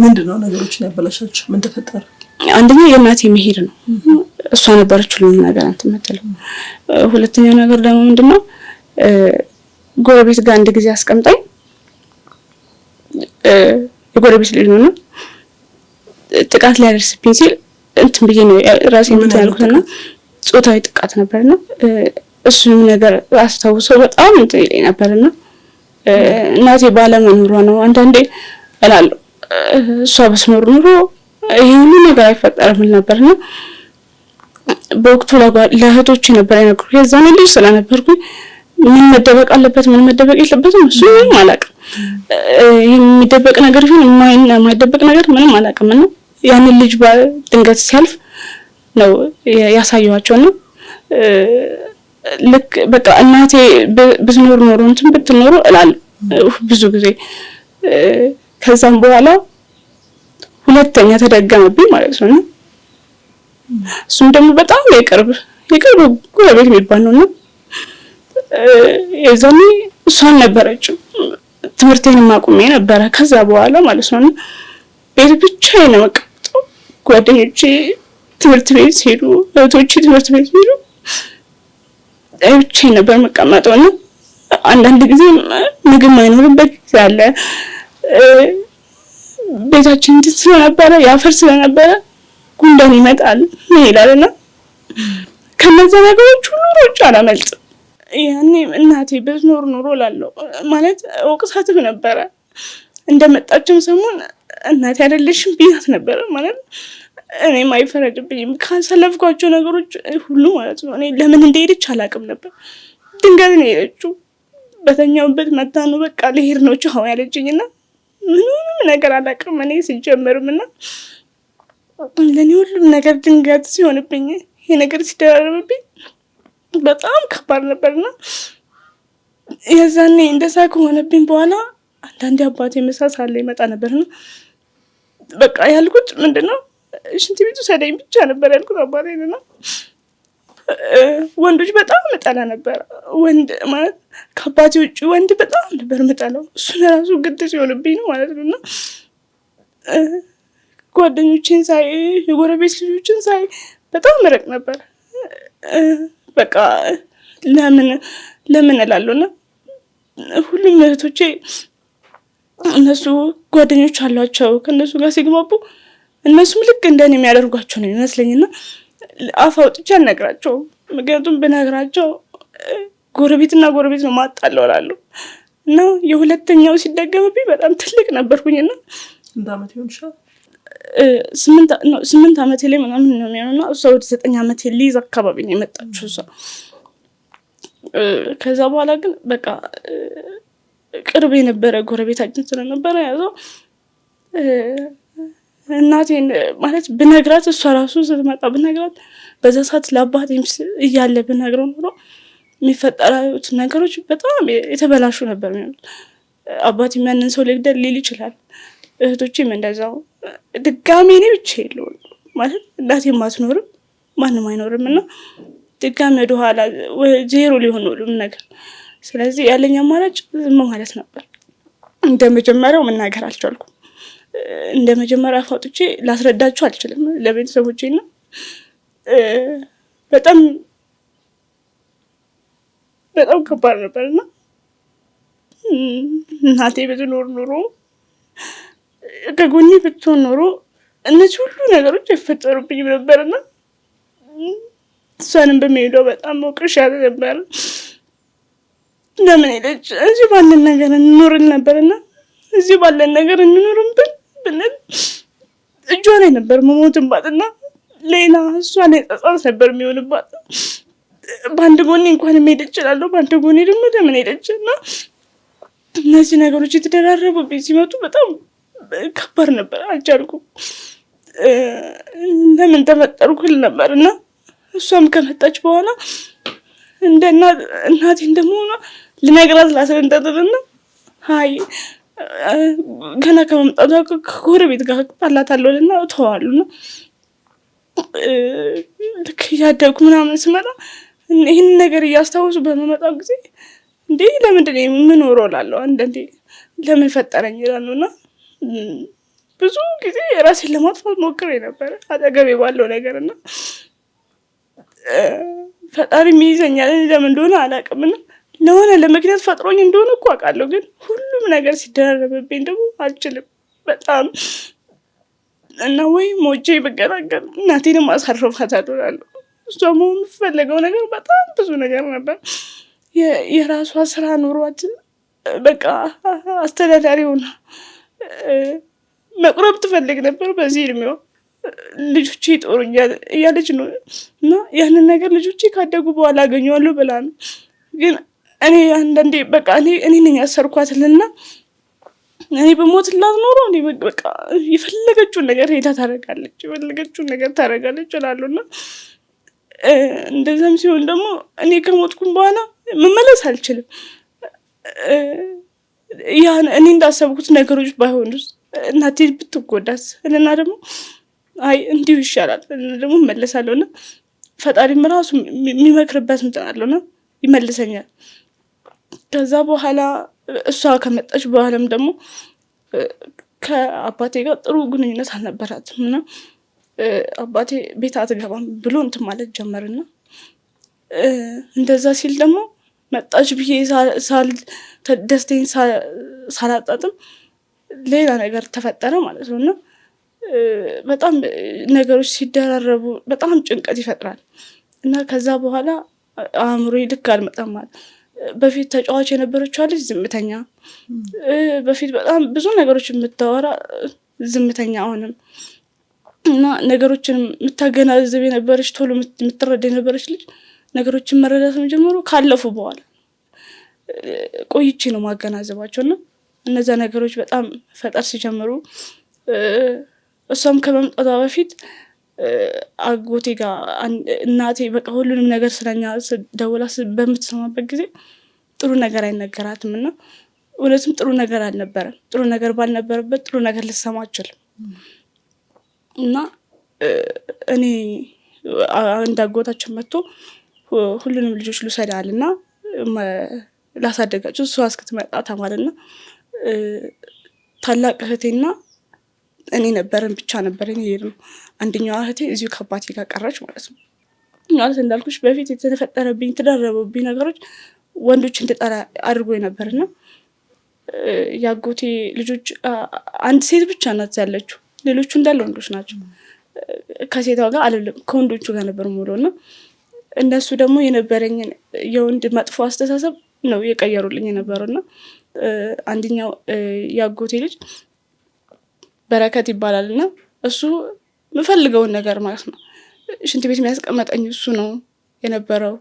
ምንድነው ነገሮችን ያበላሻቸው? ምን ተፈጠረ? አንደኛ የእናቴ መሄድ ነው። እሷ ነበረች ሁሉም ነገር እንትን የምትለው። ሁለተኛው ነገር ደግሞ ምንድነው ጎረቤት ጋር አንድ ጊዜ አስቀምጣኝ የጎረቤት ልጅ ነው ጥቃት ሊያደርስብኝ ሲል እንትን ብዬ ነው ራሴን እንትን ያልኩትና ጾታዊ ጥቃት ነበርና እሱንም ነገር አስታውሰው በጣም እንትን ይለኝ ነበርና እናቴ ባለመኖሯ ነው አንዳንዴ እላለሁ እሷ በስኖር ኑሮ ይሄ ሁሉ ነገር አይፈጠርም ነበርና በወቅቱ ለእህቶቼ ነበር የነገርኩት። የዛኔ ልጅ ስለነበርኩኝ ምን መደበቅ አለበት ምን መደበቅ የለበትም እሱ ምንም አላውቅም። የሚደበቅ ነገር ይሁን የማይደበቅ ነገር ምንም አላውቅም እና ያንን ልጅ ድንገት ሲያልፍ ነው ያሳየኋቸው ነው ልክ በቃ እናቴ ብትኖር ኖሮ እንትን ብትኖር እላለሁ ብዙ ጊዜ። ከዛም በኋላ ሁለተኛ ተደገመብኝ ማለት ነው። እሱም ደግሞ በጣም የቅርብ ጎረቤት የሚባል ነውና የዛኔ እሷን ነበረችው ትምህርቴንም አቁሜ ነበረ ከዛ በኋላ ማለት ነው። ቤት ብቻዬን ነው መቀመጠው። ጓደኞቼ ትምህርት ቤት ሲሄዱ እህቶቼ ትምህርት ቤት ሲሄዱ ብቻዬን ነበር መቀመጠው እና አንዳንድ ጊዜ ምግብ ማይኖርበት ጊዜ አለ። ቤታችን እንትን ስለነበረ ያፈር ስለነበረ ጉንዳን ይመጣል ይላልና ከነዛ ነገሮች ሁሉ ሮጬ አላመልጥም። ያኔ እናቴ በትኖር ኖሮ እላለሁ ማለት ወቅሳትም ነበረ። እንደመጣችም ሰሞን እናቴ አይደለሽም ብያት ነበረ ማለት እኔም አይፈረድብኝም ካሳለፍኳቸው ነገሮች ሁሉ ማለት ነው። እኔ ለምን እንደሄደች አላውቅም ነበር። ድንገት ነው የሄደችው። በተኛውበት መታ ነው በቃ ልሄድ ነው ቻው ያለችኝና ምንም ነገር አላውቅም እኔ ሲጀመርምና ለኔ ሁሉም ነገር ድንገት ሲሆንብኝ ይሄ ነገር ሲደራረብብኝ በጣም ከባድ ነበርና የዛኔ እንደዛ ከሆነብኝ በኋላ አንዳንዴ አባቴ መሳሳለ ይመጣ ነበርና በቃ ያልኩት ምንድነው ሽንት ቤቱ ሰደኝ ብቻ ነበር ያልኩት አባቴና ወንዶች በጣም መጣላ ነበር። ወንድ ማለት ከአባቴ ውጪ ወንድ በጣም ነበር መጣላው። እሱ ለራሱ ግድ ሲሆንብኝ ነው ማለት ነውና ጓደኞቼን ሳይ የጎረቤት ልጆችን ሳይ በጣም መረቅ ነበር። በቃ ለምን እላለሁና ሁሉም እህቶቼ እነሱ ጓደኞች አሏቸው ከነሱ ጋር ሲግባቡ እነሱም ልክ እንደኔ የሚያደርጓቸው ነው ይመስለኝና አፍ አውጥቼ አልነግራቸውም። ምክንያቱም ብነግራቸው ጎረቤትና ጎረቤት ነው ማጣለው እላለሁ እና የሁለተኛው ሲደገምብኝ በጣም ትልቅ ነበርኩኝና እንደ አመት ይሆንሻል 8 አመት ላይ ምናምን ነው የሚሆነውና እሷ ወደ 9 አመት ሊይዝ አካባቢ ነው የመጣችው እሷ። ከዛ በኋላ ግን በቃ ቅርብ የነበረ ጎረቤታችን ስለነበረ ያዘው እናቴን ማለት ብነግራት እሷ ራሱ ስትመጣ ብነግራት በዛ ሰዓት ለአባቴም እያለ ብነግረው ኖሮ የሚፈጠሩት ነገሮች በጣም የተበላሹ ነበር የሚሆኑት። አባቴም ያንን ሰው ሊገድል ሊል ይችላል። እህቶቼም እንደዛው ድጋሜ እኔ ብቻ የለውም ማለት እናቴም አትኖርም ማንም አይኖርምና ድጋሜ ወደ ኋላ ዜሮ ሊሆን ነው ሁሉም ነገር። ስለዚህ ያለኝ አማራጭ ዝም ማለት ነበር። እንደመጀመሪያው መናገር አልቻልኩም። እንደመጀመሪያ አፋውጥቼ ላስረዳቸው አልችልም ለቤተሰቦቼና በጣም ከባድ ነበርና እናቴ ብትኖር ኖሮ ከጎኔ ብትሆን ኖሮ እነዚህ ሁሉ ነገሮች አይፈጠሩብኝ ነበርና እሷንም በሚሄዷ በጣም ሞቅሻት ነበር። ለምን ሄደች? እዚህ ባለን ነገር እንኖርን ነበርና እዚህ ባለን ነገር እንኖርን ብንል እጇ ላይ ነበር መሞትባትና ሌላ እሷ ላይ ጸጸት ነበር የሚሆንባት። በአንድ ጎኔ እንኳን መሄድ እችላለሁ፣ በአንድ ጎኔ ደግሞ ለምን ሄደች እና እነዚህ ነገሮች የተደራረቡብኝ ሲመጡ በጣም ከባድ ነበር። አልቻልኩም። ለምን ተፈጠርኩ ል ነበር እና እሷም ከመጣች በኋላ እንደ እናቴ እንደመሆኗ ልነግራት ላስረዳትና አይ ገና ከመምጣቷ ከጎረቤት ጋር ጣላታለሁና እተዋለሁና ልክ እያደግኩ ምናምን ስመጣ ይህን ነገር እያስታወሱ በመመጣው ጊዜ እንዴ ለምንድን ነው የምኖረው እላለሁ። አንዳንዴ ለምን ፈጠረኝ እላለሁና ብዙ ጊዜ ራሴን ለማጥፋት ሞክሬ ነበረ አጠገቤ ባለው ነገርና ፈጣሪ ይይዘኛል። ለምን እንደሆነ አላውቅምና ለሆነ ለምክንያት ፈጥሮኝ እንደሆነ እኮ አውቃለሁ። ግን ሁሉም ነገር ሲደራረብብኝ ደግሞ አልችልም በጣም እና ወይ ሞቼ ብገላገል እናቴንም አሳርፋታለሁ እላለሁ። እሷ መሆን የምትፈልገው ነገር በጣም ብዙ ነገር ነበር። የራሷ ስራ ኑሯት በቃ አስተዳዳሪ ሆና መቁረብ ትፈልግ ነበር በዚህ እድሜዋ። ልጆቼ ይጦሩኛል እያለች ነው እና ያንን ነገር ልጆቼ ካደጉ በኋላ አገኘዋለሁ ብላ ነው። ግን እኔ አንዳንዴ በቃ እኔ ነኝ ያሰርኳትልና እኔ በሞትላት ኖሮ እኔ በቃ የፈለገችውን ነገር ሄዳ ታደርጋለች፣ የፈለገችውን ነገር ታደርጋለች እላለሁና እንደዛም ሲሆን ደግሞ እኔ ከሞትኩም በኋላ መመለስ አልችልም። እኔ እንዳሰብኩት ነገሮች ባይሆኑስ እናቴ ብትጎዳስ እና ደግሞ አይ እንዲሁ ይሻላል ደግሞ እመለሳለሁና ፈጣሪም ራሱ የሚመክርበት እንትን አለውና ይመልሰኛል። ከዛ በኋላ እሷ ከመጣች በኋላም ደግሞ ከአባቴ ጋር ጥሩ ግንኙነት አልነበራትም እና አባቴ ቤት አትገባም ብሎ እንትን ማለት ጀመርና እንደዛ ሲል ደግሞ መጣች ብዬ ደስታዬን ሳላጣጥም ሌላ ነገር ተፈጠረ ማለት ነው እና በጣም ነገሮች ሲደራረቡ በጣም ጭንቀት ይፈጥራል እና ከዛ በኋላ አእምሮዬ ልክ አልመጣም ማለት። በፊት ተጫዋች የነበረችው ልጅ ዝምተኛ፣ በፊት በጣም ብዙ ነገሮች የምታወራ ዝምተኛ አሁንም እና ነገሮችን የምታገናዝብ የነበረች ቶሎ የምትረዳ የነበረች ልጅ ነገሮችን መረዳት መጀመሩ ካለፉ በኋላ ቆይቼ ነው ማገናዘባቸው እና እነዛ ነገሮች በጣም ፈጠር ሲጀምሩ እሷም ከመምጣቷ በፊት አጎቴ ጋር እናቴ በቃ ሁሉንም ነገር ስለኛ ደውላ በምትሰማበት ጊዜ ጥሩ ነገር አይነገራትም እና እውነትም ጥሩ ነገር አልነበረም። ጥሩ ነገር ባልነበረበት ጥሩ ነገር ልሰማ አልችልም እና እኔ እንዳጎታችን መጥቶ ሁሉንም ልጆች ልውሰዳል እና ላሳደጋቸው እሷ እስክትመጣ ተማልና ታላቅ እህቴና እኔ ነበረን ብቻ ነበረን የሄድነው። አንደኛዋ እህቴ እዚሁ ከአባቴ ጋር ቀረች ማለት ነው። ማለት እንዳልኩሽ በፊት የተፈጠረብኝ የተደረበብኝ ነገሮች ወንዶች እንድጠራ አድርጎ ነበርና ያጎቴ ልጆች አንድ ሴት ብቻ ናት ያለችው፣ ሌሎቹ እንዳለ ወንዶች ናቸው። ከሴቷ ጋር አይደለም ከወንዶቹ ጋር ነበር የምውለውና እነሱ ደግሞ የነበረኝን የወንድ መጥፎ አስተሳሰብ ነው የቀየሩልኝ የነበረውና አንደኛው ያጎቴ ልጅ በረከት ይባላልና እሱ የምፈልገውን ነገር ማለት ነው ሽንት ቤት የሚያስቀመጠኝ እሱ ነው የነበረው።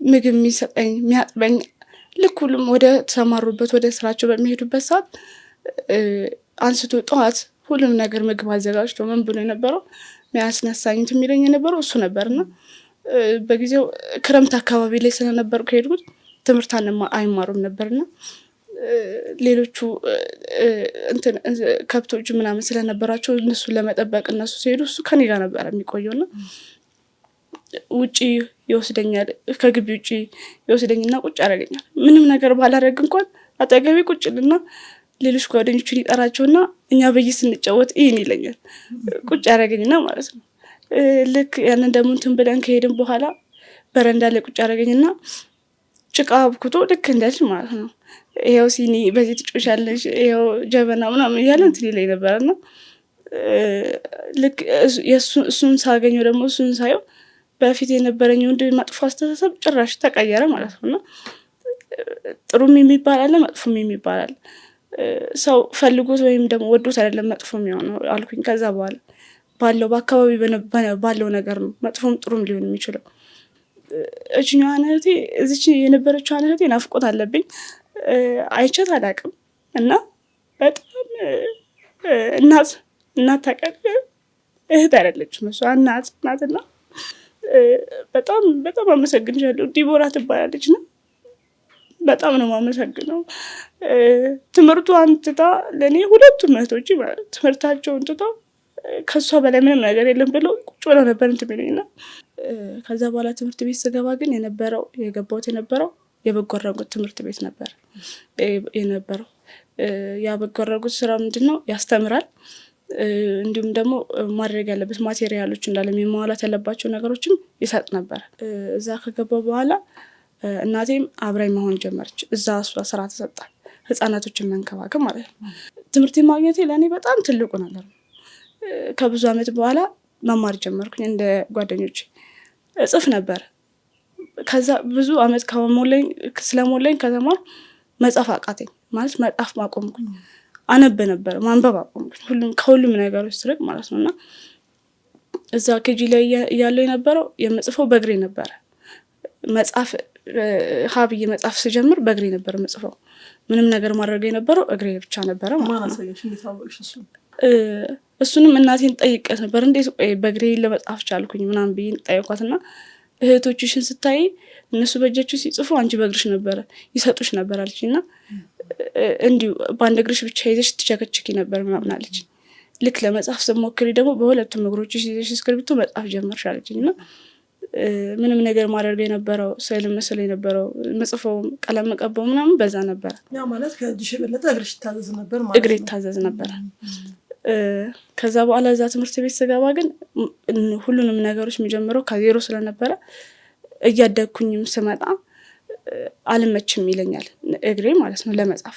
ምግብ የሚሰጠኝ የሚያጥበኝ፣ ልክ ሁሉም ወደ ተሰማሩበት ወደ ስራቸው በሚሄዱበት ሰዓት አንስቶ ጠዋት ሁሉም ነገር ምግብ አዘጋጅቶ ምን ብሎ የነበረው የሚያስነሳኝ የሚለኝ የነበረው እሱ ነበርና በጊዜው ክረምት አካባቢ ላይ ስለነበርኩ ከሄድኩት ትምህርት አይማሩም ነበርና ሌሎቹ ከብቶች ምናምን ስለነበራቸው እነሱን ለመጠበቅ እነሱ ሲሄዱ እሱ ከኔ ጋር ነበር የሚቆየውና ውጪ ይወስደኛል። ከግቢ ውጪ ይወስደኝና ቁጭ ያደርገኛል። ምንም ነገር ባላደርግ እንኳን አጠገቤ ቁጭልና ሌሎች ጓደኞቹን ይጠራቸውና እኛ በይ ስንጫወት ይህን ይለኛል። ቁጭ ያደርገኝና ማለት ነው። ልክ ያንን ደግሞ እንትን ብለን ከሄድን በኋላ በረንዳ ላይ ቁጭ ያደርገኝና ጭቃ አብኩቶ ልክ እንደልጅ ማለት ነው ይኸው ሲኒ በዚህ ትጮሻለሽ፣ ይኸው ጀበና ምናምን እያለ እንትን ይለኝ ነበርና ልክ እሱን ሳገኘው ደግሞ እሱን ሳየው በፊት የነበረኝ ወንድ መጥፎ አስተሳሰብ ጭራሽ ተቀየረ ማለት ነውና ጥሩም የሚባል አለ መጥፎም የሚባል አለ። ሰው ፈልጎት ወይም ደግሞ ወዶት አይደለም መጥፎ የሚሆነው አልኩኝ። ከዛ በኋላ ባለው በአካባቢ ባለው ነገር ነው መጥፎም ጥሩም ሊሆን የሚችለው። እችኛዋን እህቴ እዚች የነበረችዋን እህቴ ናፍቆት አለብኝ። አይቻት አላውቅም እና በጣም እናት ታውቃለህ፣ እህት አይደለችም እሷ እናት ናትና በጣም በጣም አመሰግንሻለሁ። ዲቦራ ትባላለች እና በጣም ነው የማመሰግነው። ትምህርቷን ትታ ለእኔ ሁለቱም እህቶች ማለት ትምህርታቸውን ትታ ከእሷ በላይ ምንም ነገር የለም ብለው ቁጭ ብለው ነበር እንትን የሚሉኝ እና ከዛ በኋላ ትምህርት ቤት ስገባ ግን የገባሁት የነበረው የበጎ አድራጎት ትምህርት ቤት ነበር የነበረው። ያ በጎ አድራጎት ስራ ምንድን ነው ያስተምራል፣ እንዲሁም ደግሞ ማድረግ ያለበት ማቴሪያሎች እንዳለ የማዋላት ያለባቸው ነገሮችም ይሰጥ ነበር። እዛ ከገባሁ በኋላ እናቴም አብራኝ መሆን ጀመረች። እዛ እሷ ስራ ተሰጣል፣ ህፃናቶችን መንከባከብ ማለት ነው። ትምህርት ማግኘቴ ለእኔ በጣም ትልቁ ነገር ነው። ከብዙ አመት በኋላ መማር ጀመርኩኝ። እንደ ጓደኞች እጽፍ ነበር። ከዛ ብዙ አመት ስለሞላኝ ከተማር መጻፍ አቃተኝ ማለት መጻፍ ማቆምኩኝ። አነብ ነበር፣ ማንበብ አቆምኩኝ። ከሁሉም ነገሮች ስርቅ ማለት ነው። እና እዛ ኬጂ ላይ እያለሁ የነበረው የምጽፈው በእግሬ ነበረ። መጻፍ ሀብዬ መጻፍ ስጀምር በእግሬ ነበር የምጽፈው። ምንም ነገር ማድረግ የነበረው እግሬ ብቻ ነበረ ማለት ነው። እሱንም እናቴን ጠይቀት ነበር፣ እንዴት በእግሬ ለመጻፍ ቻልኩኝ ምናምን ብዬ ጠየኳትና እህቶችሽን ስታይ እነሱ በእጃቸው ሲጽፉ አንቺ በእግርሽ ነበረ ይሰጡሽ ነበር አለች። እና እንዲሁ በአንድ እግርሽ ብቻ ይዘሽ ትቸከችኪ ነበር ምናምን አለች። ልክ ለመጻፍ ስትሞክሪ ደግሞ በሁለቱም እግሮችሽ ይዘሽ እስክሪብቶ መጻፍ ጀመርሽ አለችኝ። እና ምንም ነገር ማድረግ የነበረው ስዕል ምስል የነበረው መጽፈው ቀለም መቀባው ምናምን በዛ ነበረ። ያ ማለት ከእጅሽ የበለጠ እግርሽ ይታዘዝ ነበር ማለት ነው። እግሬ ይታዘዝ ነበር። ከዛ በኋላ እዛ ትምህርት ቤት ስገባ ግን ሁሉንም ነገሮች የሚጀምረው ከዜሮ ስለነበረ እያደግኩኝም ስመጣ አልመችም ይለኛል እግሬ ማለት ነው። ለመጻፍ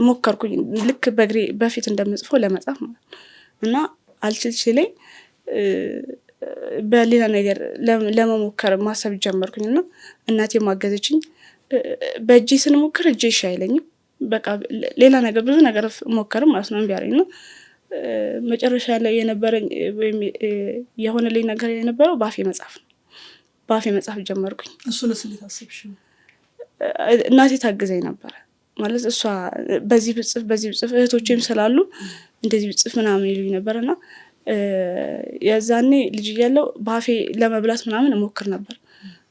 ሞከርኩኝ ልክ በእግሬ በፊት እንደምጽፈው ለመጻፍ ማለት እና አልችል ሲለኝ በሌላ ነገር ለመሞከር ማሰብ ጀመርኩኝ እና እናቴ ማገዘችኝ። በእጄ ስንሞክር እጄ እሺ አይለኝም። በቃ ሌላ ነገር ብዙ ነገር ሞከርም ማለት ነው እምቢ አለኝ እና መጨረሻ ላይ የነበረኝ ወይም የሆነልኝ ነገር የነበረው ባፌ መጻፍ ነው። ባፌ መጻፍ ጀመርኩኝ። እሱንስ እንዴት አሰብሽው? እናቴ ታግዘኝ ነበር ማለት እሷ በዚህ ብጽፍ እህቶቼም ስላሉ እንደዚህ ብጽፍ ምናምን ይሉኝ ነበርና የዛኔ ልጅ እያለሁ ባፌ ለመብላት ምናምን እሞክር ነበር።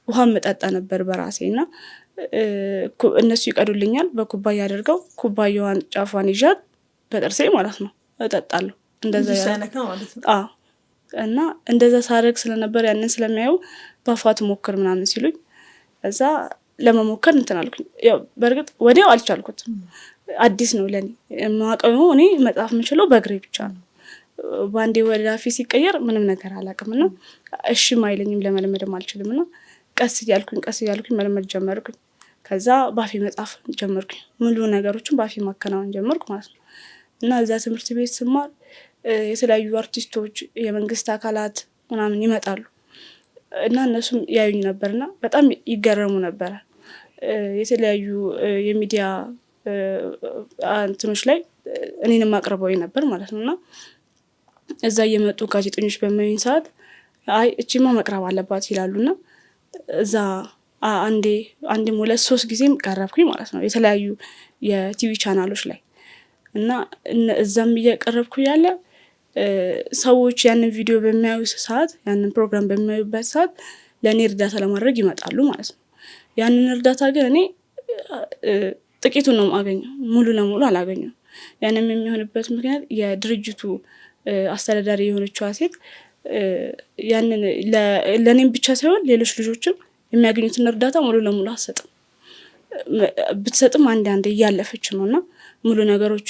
ውሃም መጠጣ ነበር በራሴ እና እነሱ ይቀዱልኛል በኩባያ አድርገው ኩባያዋን ጫፏን ይዣት በጥርሴ ማለት ነው እጠጣለሁ። እንደዛ ያነካ ማለት ነው። አዎ። እና እንደዛ ሳደርግ ስለነበር ያንን ስለሚያዩ ባፋት ሞክር ምናምን ሲሉኝ እዛ ለመሞከር እንትን አልኩኝ። ያው በእርግጥ ወዲያው አልቻልኩትም። አዲስ ነው ለኔ። ማቀው እኔ መጻፍ የምችለው በእግሬ ብቻ ነው። ባንዴ ወደ አፌ ሲቀየር ምንም ነገር አላውቅምና እሺም አይለኝም፣ ለመለመድም አልችልምና ቀስ እያልኩኝ መልመድ ጀመርኩኝ። ከዛ ባፌ መጻፍ ጀመርኩኝ። ሙሉ ነገሮችን ባፌ ማከናወን ጀመርኩ ማለት ነው። እና እዛ ትምህርት ቤት ስማር የተለያዩ አርቲስቶች፣ የመንግስት አካላት ምናምን ይመጣሉ እና እነሱም ያዩኝ ነበርና በጣም ይገረሙ ነበረ። የተለያዩ የሚዲያ እንትኖች ላይ እኔንም አቅርበው ነበር ማለት ነውና እዛ እየመጡ ጋዜጠኞች በሚያዩኝ ሰዓት አይ እቺማ መቅረብ አለባት ይላሉና እዛ አንዴም 2-3 ጊዜም ቀረብኩኝ ማለት ነው የተለያዩ የቲቪ ቻናሎች ላይ እና እዛም እየቀረብኩ ያለ ሰዎች ያንን ቪዲዮ በሚያዩ ሰዓት ያንን ፕሮግራም በሚያዩበት ሰዓት ለእኔ እርዳታ ለማድረግ ይመጣሉ ማለት ነው። ያንን እርዳታ ግን እኔ ጥቂቱን ነው የማገኘው፣ ሙሉ ለሙሉ አላገኘው። ያንም የሚሆንበት ምክንያት የድርጅቱ አስተዳዳሪ የሆነችዋ ሴት ያንን ለእኔም ብቻ ሳይሆን ሌሎች ልጆችም የሚያገኙትን እርዳታ ሙሉ ለሙሉ አትሰጥም። ብትሰጥም አንዴ እያለፈች ነው እና ሙሉ ነገሮቹ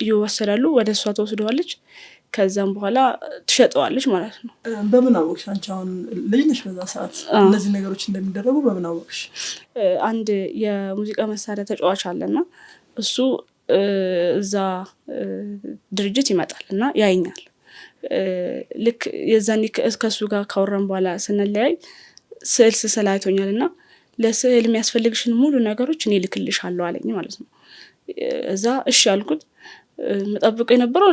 ይወሰዳሉ፣ ወደ እሷ ተወስደዋለች። ከዛም በኋላ ትሸጠዋለች ማለት ነው። በምን አወቅሽ አንቺ? አሁን ልጅ ነሽ በዛ ሰዓት እነዚህ ነገሮች እንደሚደረጉ በምን አወቅሽ? አንድ የሙዚቃ መሳሪያ ተጫዋች አለና እሱ እዛ ድርጅት ይመጣል እና ያይኛል። ልክ የዛኔ ከእሱ ጋር ካወራን በኋላ ስንለያይ ስዕል ስስል አይቶኛል እና ለስዕል የሚያስፈልግሽን ሙሉ ነገሮች እኔ ልክልሻለሁ አለኝ ማለት ነው። እዛ እሺ አልኩት። መጠብቀው የነበረው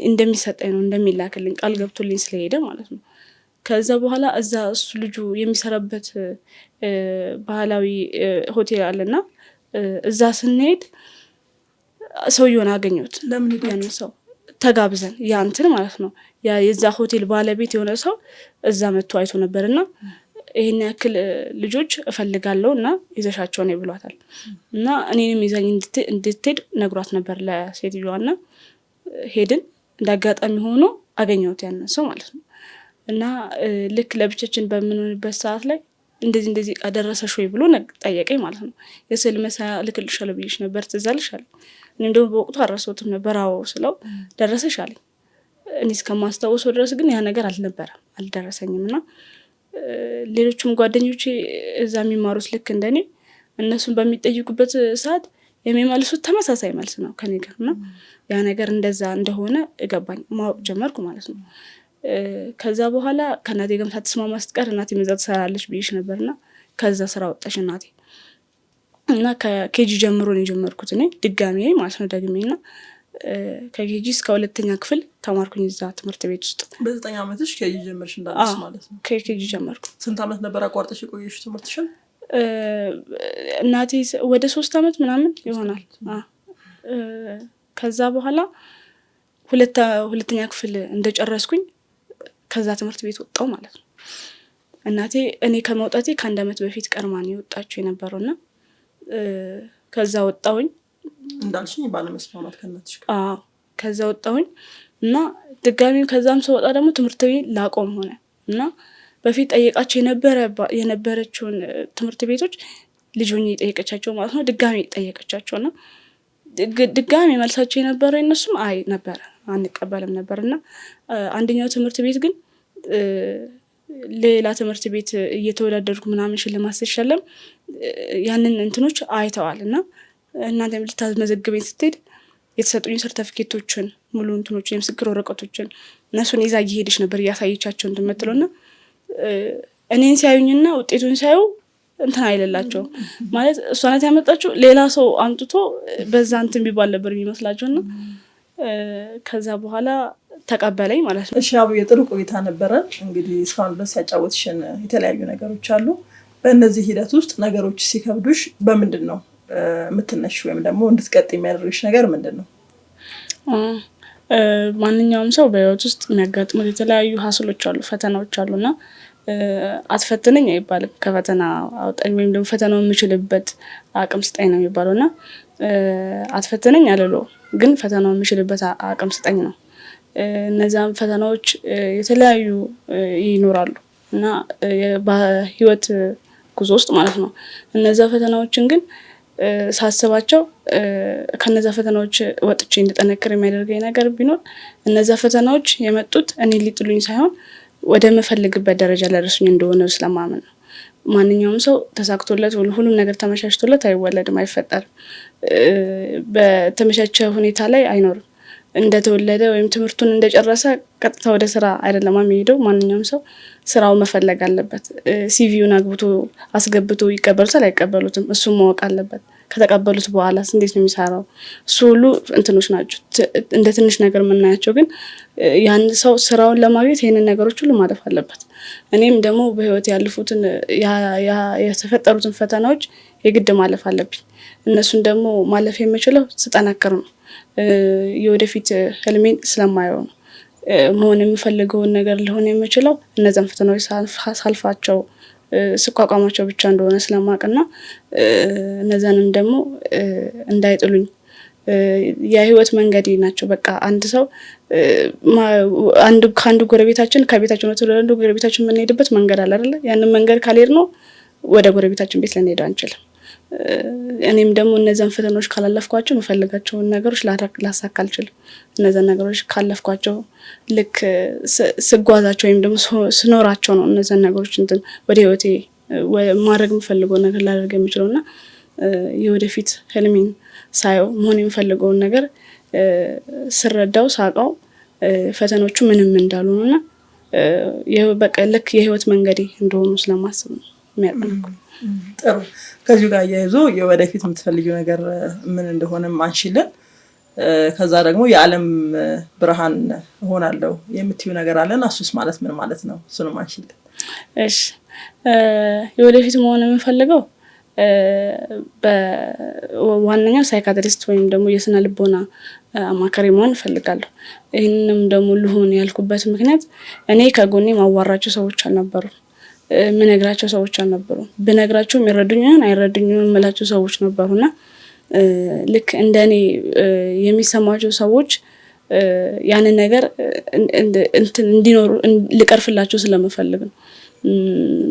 እንደሚሰጠኝ ነው፣ እንደሚላክልኝ ቃል ገብቶልኝ ስለሄደ ማለት ነው። ከዛ በኋላ እዛ እሱ ልጁ የሚሰራበት ባህላዊ ሆቴል አለና እዛ ስንሄድ ሰውየውን አገኘሁት። ለምን ያን ሰው ተጋብዘን ያንተን ማለት ነው የዛ ሆቴል ባለቤት የሆነ ሰው እዛ መጥቶ አይቶ ነበርና ይሄን ያክል ልጆች እፈልጋለሁና ይዘሻቸው ነው ብሏታል። እና እኔንም ይዘኝ እንድትሄድ ነግሯት ነበር ለሴትዮዋና ሄድን። እንዳጋጣሚ ሆኖ አገኘሁት ያን ሰው ማለት ነው። እና ልክ ለብቻችን በምንሆንበት ሰዓት ላይ እንደዚህ አደረሰሽ ወይ ብሎ ጠየቀኝ ማለት ነው። የስዕል መሳያ ልክልሻለሁ ብዬሽ ነበር ትዝ አለሽ አለኝ። እኔ እንደው በወቅቱ አልረሳሁትም ነበር። አዎ ስለው ደረሰሽ አለኝ። እኔ እስከማስታውሰው ድረስ ግን ያ ነገር አልደረሰኝም። እና ሌሎችም ጓደኞቼ እዛ የሚማሩት ልክ እንደኔ እነሱን በሚጠይቁበት ሰዓት የሚመልሱት ተመሳሳይ መልስ ነው ከኔ ጋር። እና ያ ነገር እንደዛ እንደሆነ እገባኝ ማወቅ ጀመርኩ ማለት ነው። ከዛ በኋላ ከእናቴ ጋር ሳትስማማ ስትቀር እናቴ መዛ ትሰራለች ብዬሽ ነበርና ከዛ ስራ ወጣሽ እናቴ። እና ከኬጂ ጀምሮ ነው የጀመርኩት እኔ ድጋሜ ማለት ነው ደግሜና ከኬጂ እስከ 2ኛ ክፍል ተማርኩኝ እዛ ትምህርት ቤት ውስጥ። በ9 ዓመትሽ ኬጂ ጀመርሽ እንዳልሽ ማለት ነው? ከኬጂ ጀመርኩ። ስንት ዓመት ነበር አቋርጠሽ የቆየሽ ትምህርትሽን? እናቴ ወደ 3 ዓመት ምናምን ይሆናል። ከዛ በኋላ 2ኛ ክፍል እንደጨረስኩኝ ከዛ ትምህርት ቤት ወጣው ማለት ነው። እናቴ እኔ ከመውጣቴ ከ1 ዓመት በፊት ቀርማን የወጣችው የነበረውና ከዛ ወጣውኝ እንዳልሽኝ ባለመስማማት ከእናትሽ ጋር። ከዛ ወጣውኝ እና ድጋሚ ከዛም ስወጣ ደግሞ ትምህርት ቤት ላቆም ሆነ እና በፊት ጠየቃቸው የነበረችውን ትምህርት ቤቶች ልጆኝ ጠየቀቻቸው ማለት ነው። ድጋሚ ጠየቀቻቸውና ድጋሚ መልሳቸው የነበረው እነሱም አይ ነበር አንቀበልም ነበርና አንደኛው ትምህርት ቤት ግን ሌላ ትምህርት ቤት እየተወዳደርኩ ምናምን ሽልማት ስሸለም ያንን እንትኖች አይተዋልና እናንተ ልታስመዘግበኝ ስትሄድ የተሰጡኝ ሰርተፊኬቶችን ሙሉ እንትኖች የምስክር ወረቀቶችን እነሱን ይዛ እየሄደች ነበር እያሳየቻቸው እንደምትለውና እኔን ሲያዩኝና ውጤቱን ሲያዩ እንትን አይለላቸው ማለት እሷ ናት ያመጣችው ሌላ ሰው አምጥቶ በዛ እንትን ቢባል ነበር የሚመስላቸውና ከዛ በኋላ ተቀበለኝ ማለት ነው። እሺ አቡ የጥሩ ቆይታ ነበረ። እንግዲህ እስካሁን ድረስ ያጫወትሽን የተለያዩ ነገሮች አሉ። በእነዚህ ሂደት ውስጥ ነገሮች ሲከብዱሽ በምንድን ነው የምትነሽ ወይም ደግሞ እንድትቀጥይ የሚያደርግሽ ነገር ምንድን ነው? ማንኛውም ሰው በህይወት ውስጥ የሚያጋጥሙት የተለያዩ ሀስሎች አሉ፣ ፈተናዎች አሉና አትፈትነኝ አይባልም። ከፈተና አውጣኝ ወይም ደግሞ ፈተናውን የምችልበት አቅም ስጠኝ ነው የሚባለውና አትፈትነኝ አልለው፣ ግን ፈተናውን የምችልበት አቅም ስጠኝ ነው። እነዛም ፈተናዎች የተለያዩ ይኖራሉ እና በህይወት ጉዞ ውስጥ ማለት ነው። እነዛ ፈተናዎችን ግን ሳስባቸው ከነዛ ፈተናዎች ወጥቼ እንድጠነክር የሚያደርገኝ ነገር ቢኖር እነዛ ፈተናዎች የመጡት እኔ ሊጥሉኝ ሳይሆን ወደ መፈልግበት ደረጃ ላደርሱኝ እንደሆነ ስለማመን ነው። ማንኛውም ሰው ተሳክቶለት ሁሉም ነገር ተመቻችቶለት አይወለድም፣ አይፈጠርም። በተመቻቸ ሁኔታ ላይ አይኖርም። እንደተወለደ ወይም ትምህርቱን እንደጨረሰ ቀጥታ ወደ ስራ አይደለም የሚሄደው። ማንኛውም ሰው ስራው መፈለግ አለበት። ሲቪውን አግብቶ አስገብቶ ይቀበሉታል አይቀበሉትም፣ እሱም ማወቅ አለበት። ከተቀበሉት በኋላስ እንዴት ነው የሚሰራው? እሱ ሁሉ እንትኖች ናቸው እንደ ትንሽ ነገር የምናያቸው፣ ግን ያን ሰው ስራውን ለማግኘት ይሄንን ነገሮች ሁሉ ማለፍ አለበት። እኔም ደግሞ በህይወት ያለፉትን የተፈጠሩትን ፈተናዎች የግድ ማለፍ አለብኝ። እነሱን ደግሞ ማለፍ የምችለው ስጠናከር ነው። የወደፊት ህልሜን ስለማየው ነው። መሆን የምፈልገውን ነገር ሊሆን የምችለው እነዛን ፈተናዎች ሳልፋቸው ስቋቋማቸው ብቻ እንደሆነ ስለማቅና እነዛንም ደግሞ እንዳይጥሉኝ የህይወት መንገዴ ናቸው። በቃ አንድ ሰው ከአንዱ ጎረቤታችን ከቤታችን ወደ አንዱ ጎረቤታችን የምንሄድበት መንገድ አለ አይደለ? ያንን መንገድ ካልሄድ ነው ወደ ጎረቤታችን ቤት ልንሄድ አንችልም። እኔም ደግሞ እነዛን ፈተናዎች ካላለፍኳቸው የምፈልጋቸውን ነገሮች ላሳካ አልችልም። እነዛን ነገሮች ካለፍኳቸው ልክ ስጓዛቸው ወይም ደግሞ ስኖራቸው ነው እነዛን ነገሮች እንትን ወደ ህይወቴ ማድረግ የምፈልገው ነገር ላደርግ የምችለውና የወደፊት ህልሜን ሳየው መሆን የምፈልገውን ነገር ስረዳው ሳውቀው ፈተኖቹ ምንም እንዳልሆኑና በቃ ልክ የህይወት መንገዴ እንደሆኑ ስለማስብ ነው የሚያጠናክሩ። ጥሩ። ከዚሁ ጋር አያይዞ የወደፊት የምትፈልጊው ነገር ምን እንደሆነም አንሺልን። ከዛ ደግሞ የዓለም ብርሃን እሆናለሁ የምትይው ነገር አለን። እሱስ ማለት ምን ማለት ነው? እሱንም አንሺልን። እሺ፣ የወደፊት መሆን የምፈልገው በዋነኛው ሳይካትሪስት ወይም ደግሞ የስነ ልቦና አማካሪ መሆን እፈልጋለሁ። ይህንንም ደግሞ ልሆን ያልኩበት ምክንያት እኔ ከጎኔ ማዋራቸው ሰዎች አልነበሩም፣ ምነግራቸው ሰዎች አልነበሩም። ብነግራቸው የሚረዱኝን አይረዱኝም የምላቸው ሰዎች ነበሩና ልክ እንደኔ የሚሰማቸው ሰዎች ያንን ነገር እንዲኖሩ ልቀርፍላቸው ስለምፈልግ ነው።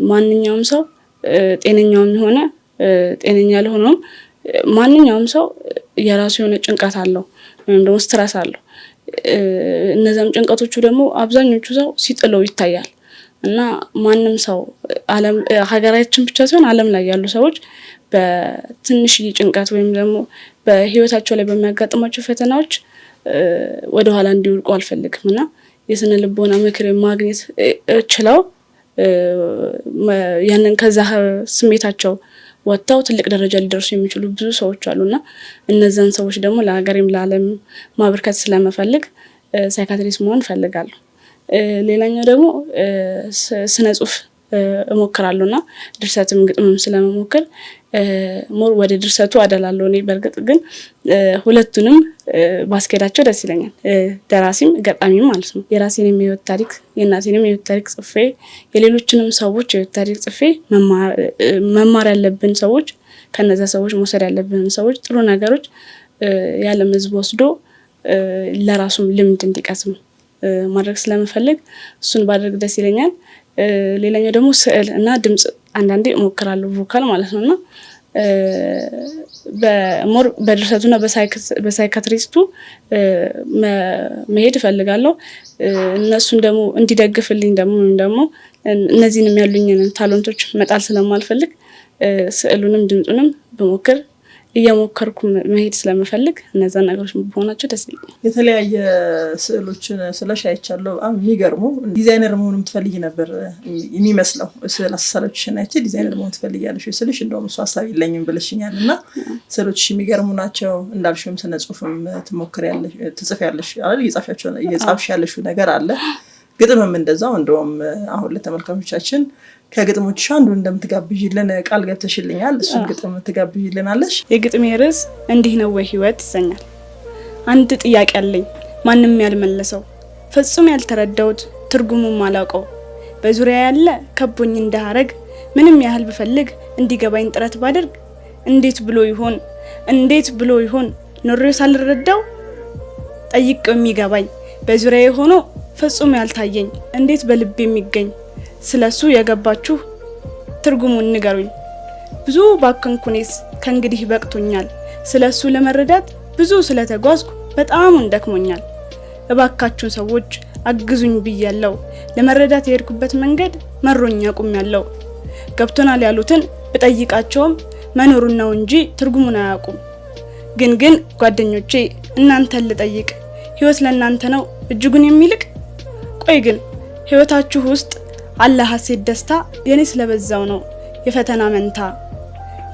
ማንኛውም ሰው ጤነኛውም ሆነ ጤነኛ ያልሆነውም ማንኛውም ሰው የራሱ የሆነ ጭንቀት አለው ወይም ደግሞ ስትረስ አለው። እነዛም ጭንቀቶቹ ደግሞ አብዛኞቹ ሰው ሲጥለው ይታያል እና ማንም ሰው ሀገራችን ብቻ ሳይሆን ዓለም ላይ ያሉ ሰዎች በትንሽ ጭንቀት ወይም ደግሞ በህይወታቸው ላይ በሚያጋጥማቸው ፈተናዎች ወደኋላ እንዲወድቁ አልፈልግም እና የስነ ልቦና ምክር ማግኘት ችለው ያንን ከዛ ስሜታቸው ወጥተው ትልቅ ደረጃ ሊደርሱ የሚችሉ ብዙ ሰዎች አሉና እነዛን ሰዎች ደግሞ ለሀገሬም ለዓለም ማበርከት ስለምፈልግ ሳይካትሪስት መሆን እፈልጋለሁ። ሌላኛው ደግሞ ስነ ጽሁፍ እሞክራለሁና ድርሰትም ግጥምም ስለመሞክር ሞር ወደ ድርሰቱ አደላለሁ። እኔ በርግጥ ግን ሁለቱንም ባስኬዳቸው ደስ ይለኛል። ደራሲም ገጣሚም ማለት ነው። የራሴንም የህይወት ታሪክ የእናቴንም የህይወት ታሪክ ጽፌ የሌሎችንም ሰዎች የህይወት ታሪክ ጽፌ መማር ያለብን ሰዎች ከነዛ ሰዎች መውሰድ ያለብን ሰዎች ጥሩ ነገሮች ያለም ህዝብ ወስዶ ለራሱም ልምድ እንዲቀስም ማድረግ ስለምፈልግ እሱን ባደርግ ደስ ይለኛል። ሌላኛው ደግሞ ስዕል እና ድምጽ አንዳንዴ እሞክራለሁ፣ ቮካል ማለት ነውና በሞር በድርሰቱና በሳይካትሪስቱ መሄድ እፈልጋለሁ። እነሱን ደግሞ እንዲደግፍልኝ ደግሞ እነዚህንም ያሉኝን ታለንቶች መጣል ስለማልፈልግ ስዕሉንም ድምጹንም በሞክር እየሞከርኩ መሄድ ስለምፈልግ እነዛ ነገሮች በሆናቸው ደስ ይላል። የተለያየ ስዕሎችን ስለሽ አይቻለሁ። በጣም የሚገርሙ ዲዛይነር መሆን የምትፈልጊ ነበር የሚመስለው። ስዕል አሳሳሎችሽን አይቼ ዲዛይነር መሆን ትፈልጊያለሽ ስልሽ እንደውም እሱ ሀሳብ የለኝም ብለሽኛል እና ስዕሎችሽ የሚገርሙ ናቸው። እንዳልሽውም ስነ ጽሁፍም ትሞክሪያለሽ፣ ትጽፊያለሽ አይደል? እየጻፍሽ ያለሽው ነገር አለ። ግጥምም እንደዛው። እንደውም አሁን ለተመልካቾቻችን ከግጥሞችሽ አንዱን እንደምትጋብዥልን ቃል ገብተሽልኛል። እሱን ግጥም ትጋብዥልናለሽ? የግጥሜ ርዕስ እንዲህ ነው ወይ ህይወት ይሰኛል። አንድ ጥያቄ አለኝ ማንም ያልመለሰው፣ ፍጹም ያልተረዳሁት ትርጉሙም አላውቀው። በዙሪያ ያለ ከቦኝ እንዳረግ ምንም ያህል ብፈልግ እንዲገባኝ ጥረት ባደርግ እንዴት ብሎ ይሆን ኖሬው ሳልረዳው ጠይቄው የሚገባኝ በዙሪያ ሆኖ ፍጹም ያልታየኝ እንዴት በልብ የሚገኝ ስለሱ የገባችሁ ትርጉሙን ንገሩኝ። ብዙ ባከንኩኔስ ከእንግዲህ በቅቶኛል፣ ስለሱ ለመረዳት ብዙ ስለተጓዝኩ በጣም ደክሞኛል። እባካችሁ ሰዎች አግዙኝ ብያለሁ፣ ለመረዳት የሄድኩበት መንገድ መሮኛ ቁሜያለሁ። ገብቶናል ያሉትን ብጠይቃቸውም መኖሩን ነው እንጂ ትርጉሙን አያውቁም። ግን ጓደኞቼ እናንተን ልጠይቅ፣ ህይወት ለእናንተ ነው እጅጉን የሚልቅ? ቆይ ግን ህይወታችሁ ውስጥ አለ ሀሴት ደስታ? የኔ ስለበዛው ነው የፈተና መንታ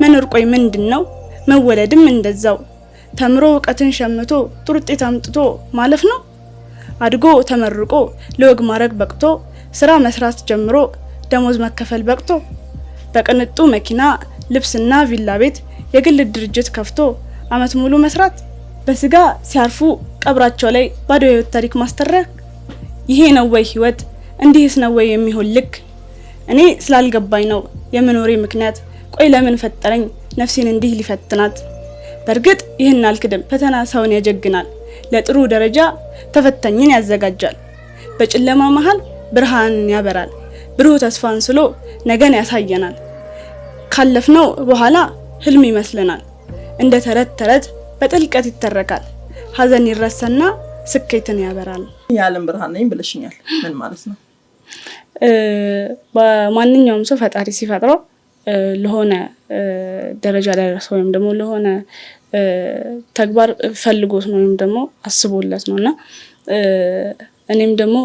መኖር። ቆይ ምንድነው መወለድም እንደዛው ተምሮ እውቀትን ሸምቶ ጥሩ ውጤት አምጥቶ ማለፍ ነው? አድጎ ተመርቆ ለወግ ማረግ በቅቶ ስራ መስራት ጀምሮ ደሞዝ መከፈል በቅቶ በቅንጡ መኪና ልብስና ቪላ ቤት የግል ድርጅት ከፍቶ አመት ሙሉ መስራት፣ በስጋ ሲያርፉ ቀብራቸው ላይ ባዶ የህይወት ታሪክ ማስተረክ። ይሄ ነው ወይ ህይወት? እንዲህስ ነው ወይ የሚሆን ልክ? እኔ ስላልገባኝ ነው የመኖሬ ምክንያት። ቆይ ለምን ፈጠረኝ ነፍሴን እንዲህ ሊፈትናት? በእርግጥ ይህን አልክድም፣ ፈተና ሰውን ያጀግናል፣ ለጥሩ ደረጃ ተፈታኝን ያዘጋጃል። በጨለማ መሃል ብርሃንን ያበራል፣ ብሩህ ተስፋን ስሎ ነገን ያሳየናል። ካለፍነው በኋላ ህልም ይመስለናል፣ እንደ ተረት በጥልቀት ይተረካል። ሀዘን ይረሳና ስኬትን ያበራል። የዓለም ብርሃን ነኝ ብለሽኛል። ምን ማለት ነው? በማንኛውም ሰው ፈጣሪ ሲፈጥረው ለሆነ ደረጃ ላይ ደርሶ ወይም ደግሞ ለሆነ ተግባር ፈልጎት ነው ወይም ደግሞ አስቦለት ነውና እኔም ደግሞ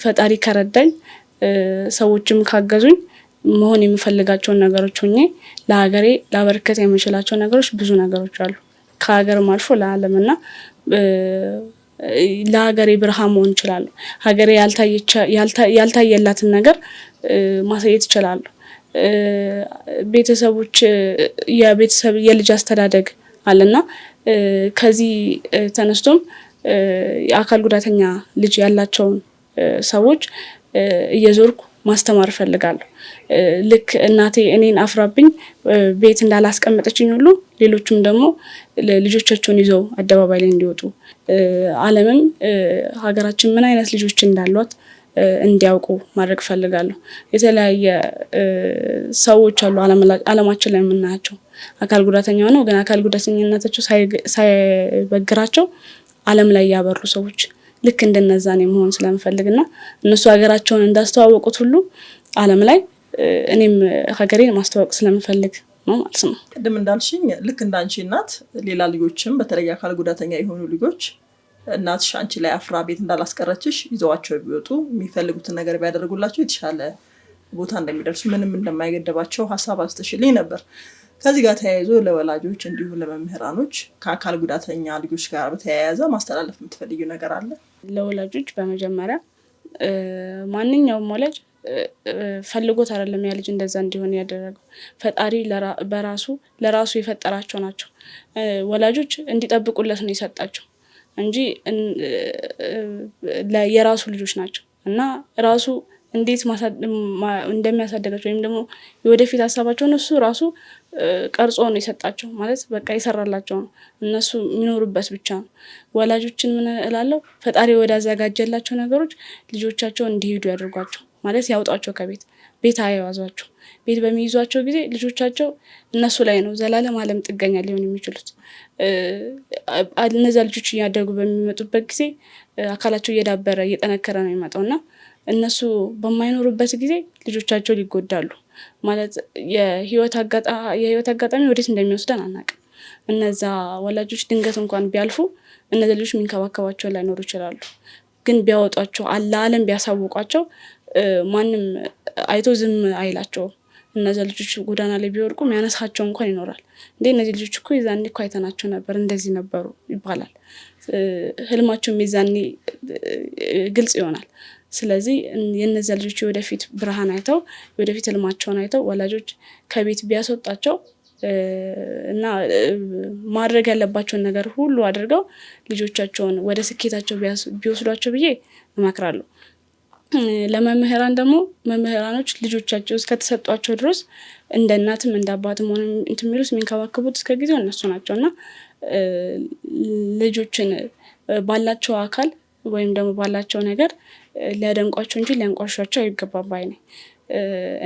ፈጣሪ ከረዳኝ ሰዎችም ካገዙኝ መሆን የሚፈልጋቸውን ነገሮች ሆኜ ለሀገሬ ላበርከት የምችላቸው ነገሮች ብዙ ነገሮች አሉ። ከሀገርም አልፎ ለዓለምና ለሀገሬ ብርሃን መሆን እችላለሁ። ሀገሬ ያልታየላትን ነገር ማሳየት እችላለሁ። ቤተሰቦች የቤተሰብ የልጅ አስተዳደግ አለና ከዚህ ተነስቶም የአካል ጉዳተኛ ልጅ ያላቸውን ሰዎች እየዞርኩ ማስተማር ፈልጋለሁ። ልክ እናቴ እኔን አፍራብኝ ቤት እንዳላስቀመጠችኝ ሁሉ ሌሎችም ደግሞ ልጆቻቸውን ይዘው አደባባይ ላይ እንዲወጡ ዓለምም ሀገራችን ምን አይነት ልጆች እንዳሏት እንዲያውቁ ማድረግ ፈልጋለሁ። የተለያየ ሰዎች አሉ ዓለማችን ላይ የምናያቸው አካል ጉዳተኛ ሆነው ግን አካል ጉዳተኝነታቸው ሳይበግራቸው ዓለም ላይ ያበሩ ሰዎች ልክ እንደነዛ ነው መሆን ስለምፈልግና እነሱ ሀገራቸውን እንዳስተዋወቁት ሁሉ ዓለም ላይ እኔም ሀገሬን ማስተዋወቅ ስለምፈልግ ነው ማለት ነው። ቅድም እንዳልሽኝ ልክ እንዳንቺ እናት ሌላ ልጆችም በተለይ አካል ጉዳተኛ የሆኑ ልጆች እናትሽ አንቺ ላይ አፍራ ቤት እንዳላስቀረችሽ ይዘዋቸው ቢወጡ የሚፈልጉትን ነገር ቢያደርጉላቸው የተሻለ ቦታ እንደሚደርሱ ምንም እንደማይገደባቸው ሀሳብ አስተሽልኝ ነበር። ከዚህ ጋር ተያይዞ ለወላጆች እንዲሁም ለመምህራኖች ከአካል ጉዳተኛ ልጆች ጋር በተያያዘ ማስተላለፍ የምትፈልጊው ነገር አለ? ለወላጆች በመጀመሪያ ማንኛውም ወላጅ ፈልጎት አይደለም ያ ልጅ እንደዛ እንዲሆን ያደረገው። ፈጣሪ ለራሱ የፈጠራቸው ናቸው። ወላጆች እንዲጠብቁለት ነው የሰጣቸው እንጂ የራሱ ልጆች ናቸው እና ራሱ እንዴት እንደሚያሳደጋቸው ወይም ደግሞ የወደፊት ሀሳባቸውን እሱ ራሱ ቀርጾ ነው የሰጣቸው ማለት በቃ የሰራላቸው ነው። እነሱ የሚኖሩበት ብቻ ነው። ወላጆችን ምን እላለሁ? ፈጣሪ ወዳዘጋጀላቸው ነገሮች ልጆቻቸው እንዲሄዱ ያደርጓቸው ማለት ያውጧቸው ከቤት ቤት አያያዟቸው። ቤት በሚይዟቸው ጊዜ ልጆቻቸው እነሱ ላይ ነው ዘላለም ዓለም ጥገኛ ሊሆን የሚችሉት። እነዛ ልጆች እያደጉ በሚመጡበት ጊዜ አካላቸው እየዳበረ እየጠነከረ ነው የሚመጣው እና እነሱ በማይኖሩበት ጊዜ ልጆቻቸው ሊጎዳሉ ማለት የህይወት አጋጣሚ ወዴት እንደሚወስደን አናውቅም። እነዛ ወላጆች ድንገት እንኳን ቢያልፉ እነዛ ልጆች የሚንከባከባቸው ላይኖሩ ይችላሉ። ግን ቢያወጧቸው ለዓለም ቢያሳውቋቸው ማንም አይቶ ዝም አይላቸውም። እነዛ ልጆች ጎዳና ላይ ቢወርቁ የሚያነሳቸው እንኳን ይኖራል። እንዴ እነዚህ ልጆች እኮ የዛኔ እኮ አይተናቸው ነበር እንደዚህ ነበሩ ይባላል። ህልማቸውም የዛኔ ግልጽ ይሆናል። ስለዚህ የነዛ ልጆች የወደፊት ብርሃን አይተው የወደፊት ህልማቸውን አይተው ወላጆች ከቤት ቢያስወጣቸው እና ማድረግ ያለባቸውን ነገር ሁሉ አድርገው ልጆቻቸውን ወደ ስኬታቸው ቢወስዷቸው ብዬ እመክራለሁ። ለመምህራን ደግሞ መምህራኖች ልጆቻቸው እስከተሰጧቸው ድረስ እንደ እናትም እንደ አባትም ሆነ እንትን የሚሉት የሚንከባከቡት እስከ ጊዜው እነሱ ናቸው እና ልጆችን ባላቸው አካል ወይም ደግሞ ባላቸው ነገር ሊያደንቋቸው እንጂ ሊያንቋሿቸው አይገባም ባይ ነኝ።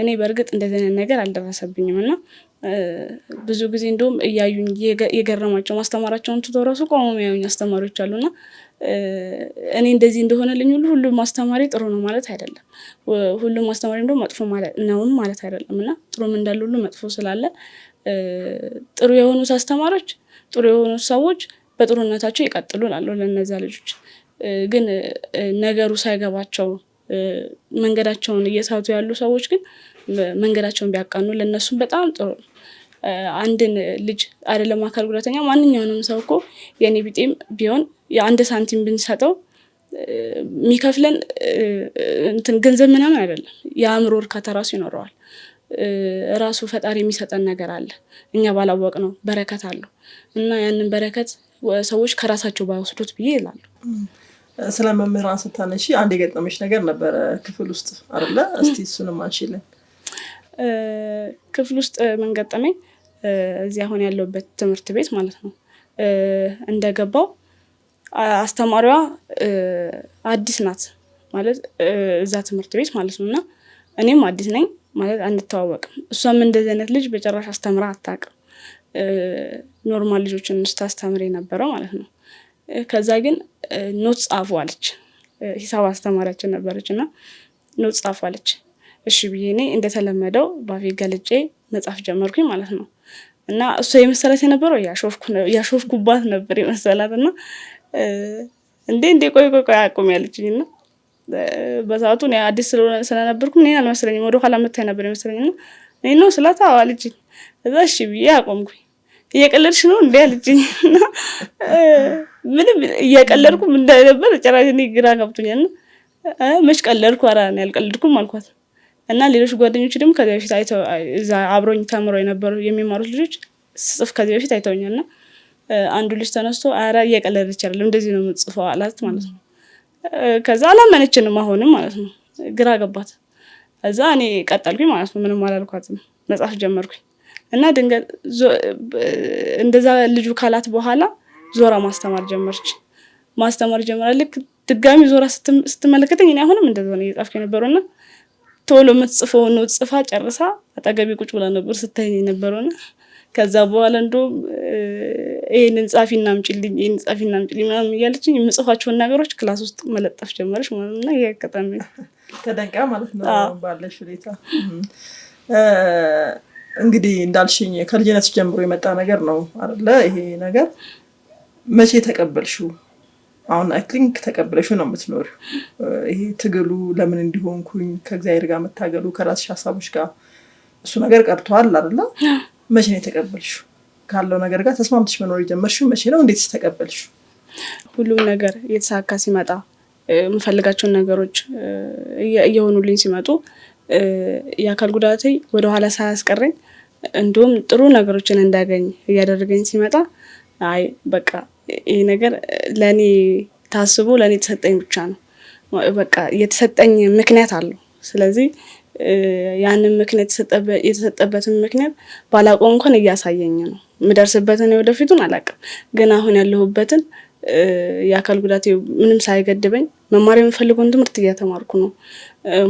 እኔ በእርግጥ እንደዚህ አይነት ነገር አልደረሰብኝም እና ብዙ ጊዜ እንደውም እያዩኝ የገረማቸው ማስተማራቸውን ትተው ራሱ ቆመው የሚያዩኝ አስተማሪዎች አሉና እኔ እንደዚህ እንደሆነልኝ ሁሉም ማስተማሪ ጥሩ ነው ማለት አይደለም። ሁሉም ማስተማሪ እንደውም መጥፎ ማለት አይደለም እና ጥሩም እንዳለ ሁሉ መጥፎ ስላለ ጥሩ የሆኑት አስተማሪዎች ጥሩ የሆኑት ሰዎች በጥሩነታቸው ይቀጥሉ እላለሁ ለእነዚያ ልጆች። ግን ነገሩ ሳይገባቸው መንገዳቸውን እየሳቱ ያሉ ሰዎች ግን መንገዳቸውን ቢያቃኑ ለእነሱም በጣም ጥሩ ነው። አንድን ልጅ አይደለም አካል ጉዳተኛ ማንኛውንም ሰው እኮ የኔ ቢጤም ቢሆን የአንድ ሳንቲም ብንሰጠው የሚከፍለን እንትን ገንዘብ ምናምን አይደለም። የአእምሮ እርካታ ራሱ ይኖረዋል። ራሱ ፈጣሪ የሚሰጠን ነገር አለ እኛ ባላወቅ ነው በረከት አለው እና ያንን በረከት ሰዎች ከራሳቸው ባይወስዱት ብዬ ይላሉ። ስለ መምህራን ስታነሺ አንድ የገጠመሽ ነገር ነበረ ክፍል ውስጥ አይደለ? እስቲ እሱንም አንሺልን። ክፍል ውስጥ ምን ገጠመኝ? እዚህ አሁን ያለሁበት ትምህርት ቤት ማለት ነው እንደገባው አስተማሪዋ አዲስ ናት ማለት እዛ ትምህርት ቤት ማለት ነው እና እኔም አዲስ ነኝ ማለት አንተዋወቅም። እሷም እንደዚህ አይነት ልጅ በጭራሽ አስተምራ አታውቅም። ኖርማል ልጆችን ስታስተምር የነበረው ማለት ነው። ከዛ ግን ኖት ጻፉ አለች። ሂሳብ አስተማሪያችን ነበረች እና ኖት ጻፉ አለች። እሺ ብዬ እኔ እንደተለመደው ባፌ ገልጬ መጻፍ ጀመርኩኝ ማለት ነው እና እሷ የመሰላት የነበረው ያሾፍኩባት ነበር የመሰላት እና እንዴ ቆይ አቁም ያለችኝ እና በሰዓቱ እኔ አዲስ ስለነበርኩ እኔን አልመሰለኝም። ወደ ኋላ መታኝ ነበር የመሰለኝ እና እኔ ነው ስላታ አለችኝ። እዛ እሺ ብዬ አቆምኩኝ። እየቀለድሽ ነው እንዴ አለችኝ እና ምንም እየቀለድኩም እንዳይነበር ጭራሽ እኔ ግራ ገብቶኛል እና መች ቀለድኩ? ኧረ እኔ አልቀለድኩም አልኳት እና ሌሎች ጓደኞች ደግሞ ከዚህ በፊት አይተው እዛ አብሮኝ ተምረው የነበሩ የሚማሩት ልጆች ስጽፍ ከዚህ በፊት አይተውኛልና አንዱ ልጅ ተነስቶ አራ እየቀለደች አይደለም እንደዚህ ነው የምጽፈው አላት ማለት ነው። ከዛ አላመነችንም አሁንም ማለት ነው። ግራ ገባት። እዛ እኔ ቀጠልኩኝ ማለት ነው። ምንም አላልኳትም። መጻፍ ጀመርኩኝ እና ድንገት እንደዛ ልጁ ካላት በኋላ ዞራ ማስተማር ጀመረ። ልክ ድጋሚ ዞራ ስትመለከተኝ እኔ አሁንም እንደዛ ነው እየጻፍኩ የነበረውና ቶሎ የምትጽፈው ነው ጽፋ ጨርሳ አጠገቤ ቁጭ ብላ ነበር ስታይ ነበረውና ከዛ በኋላ እንደውም ይሄንን ጻፊና አምጪልኝ ምናምን እያለችኝ የምጽፋቸውን ነገሮች ክላስ ውስጥ መለጠፍ ጀመረች ማለት ነው። ይሄ አጋጣሚ ተደንቃ ማለት ነው ባለሽ ሁኔታ። እንግዲህ እንዳልሽኝ ከልጅነትሽ ጀምሮ የመጣ ነገር ነው አይደለ? ይሄ ነገር መቼ ተቀበልሽው? አሁን አይ ቲንክ ተቀበለሽው ነው የምትኖሪው። ይሄ ትግሉ ለምን እንዲሆንኩኝ ከእግዚአብሔር ጋር መታገሉ ከራስሽ ሀሳቦች ጋር እሱ ነገር ቀርቷል አይደለ? መቼ ነው የተቀበልሽው? ካለው ነገር ጋር ተስማምተሽ መኖር የጀመርሽው መቼ ነው? እንዴትስ ተቀበልሽው? ሁሉም ነገር የተሳካ ሲመጣ የምፈልጋቸውን ነገሮች እየሆኑልኝ ሲመጡ የአካል ጉዳቴ ወደኋላ ሳያስቀረኝ እንዲሁም ጥሩ ነገሮችን እንዳገኝ እያደረገኝ ሲመጣ አይ በቃ ይሄ ነገር ለኔ ታስቦ ለኔ የተሰጠኝ ብቻ ነው። በቃ የተሰጠኝ ምክንያት አለው። ስለዚህ ያንን ምክንያት የተሰጠበትን ምክንያት ባላውቀው እንኳን እያሳየኝ ነው። የምደርስበትን ወደፊቱን አላውቅም፣ ግን አሁን ያለሁበትን የአካል ጉዳቴ ምንም ሳይገድበኝ መማር የምፈልገውን ትምህርት እያተማርኩ ነው።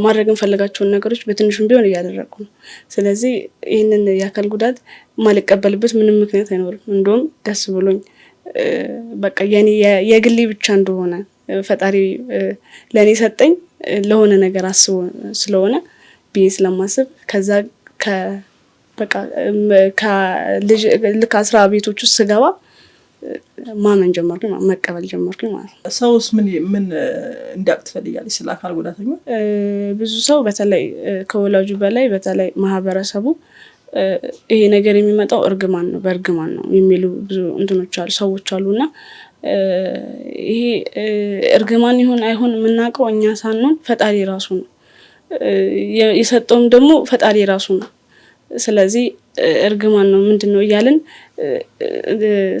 ማድረግ የምፈልጋቸውን ነገሮች በትንሹም ቢሆን እያደረግኩ ነው። ስለዚህ ይህንን የአካል ጉዳት ማልቀበልበት ምንም ምክንያት አይኖርም። እንደውም ደስ ብሎኝ በቃ የግሌ ብቻ እንደሆነ ፈጣሪ ለእኔ ሰጠኝ ለሆነ ነገር አስቦ ስለሆነ ብዬ ስለማስብ ከዛ ልክ 10 ቤቶች ውስጥ ስገባ ማመን ጀመርኩኝ፣ መቀበል ጀመርኩኝ ማለት ነው። ሰውስ ምን እንዲያውቅ ትፈልጊያለሽ ስለ አካል ጉዳተኞች? ብዙ ሰው በተለይ ከወላጁ በላይ በተለይ ማህበረሰቡ ይሄ ነገር የሚመጣው በእርግማን ነው የሚሉ ብዙ እንትኖች አሉ፣ ሰዎች አሉና ይሄ እርግማን ይሁን አይሁን የምናውቀው እኛ ሳንሆን ፈጣሪ ራሱ ነው። የሰጠውም ደግሞ ፈጣሪ ራሱ ነው። ስለዚህ እርግማን ነው ምንድነው እያልን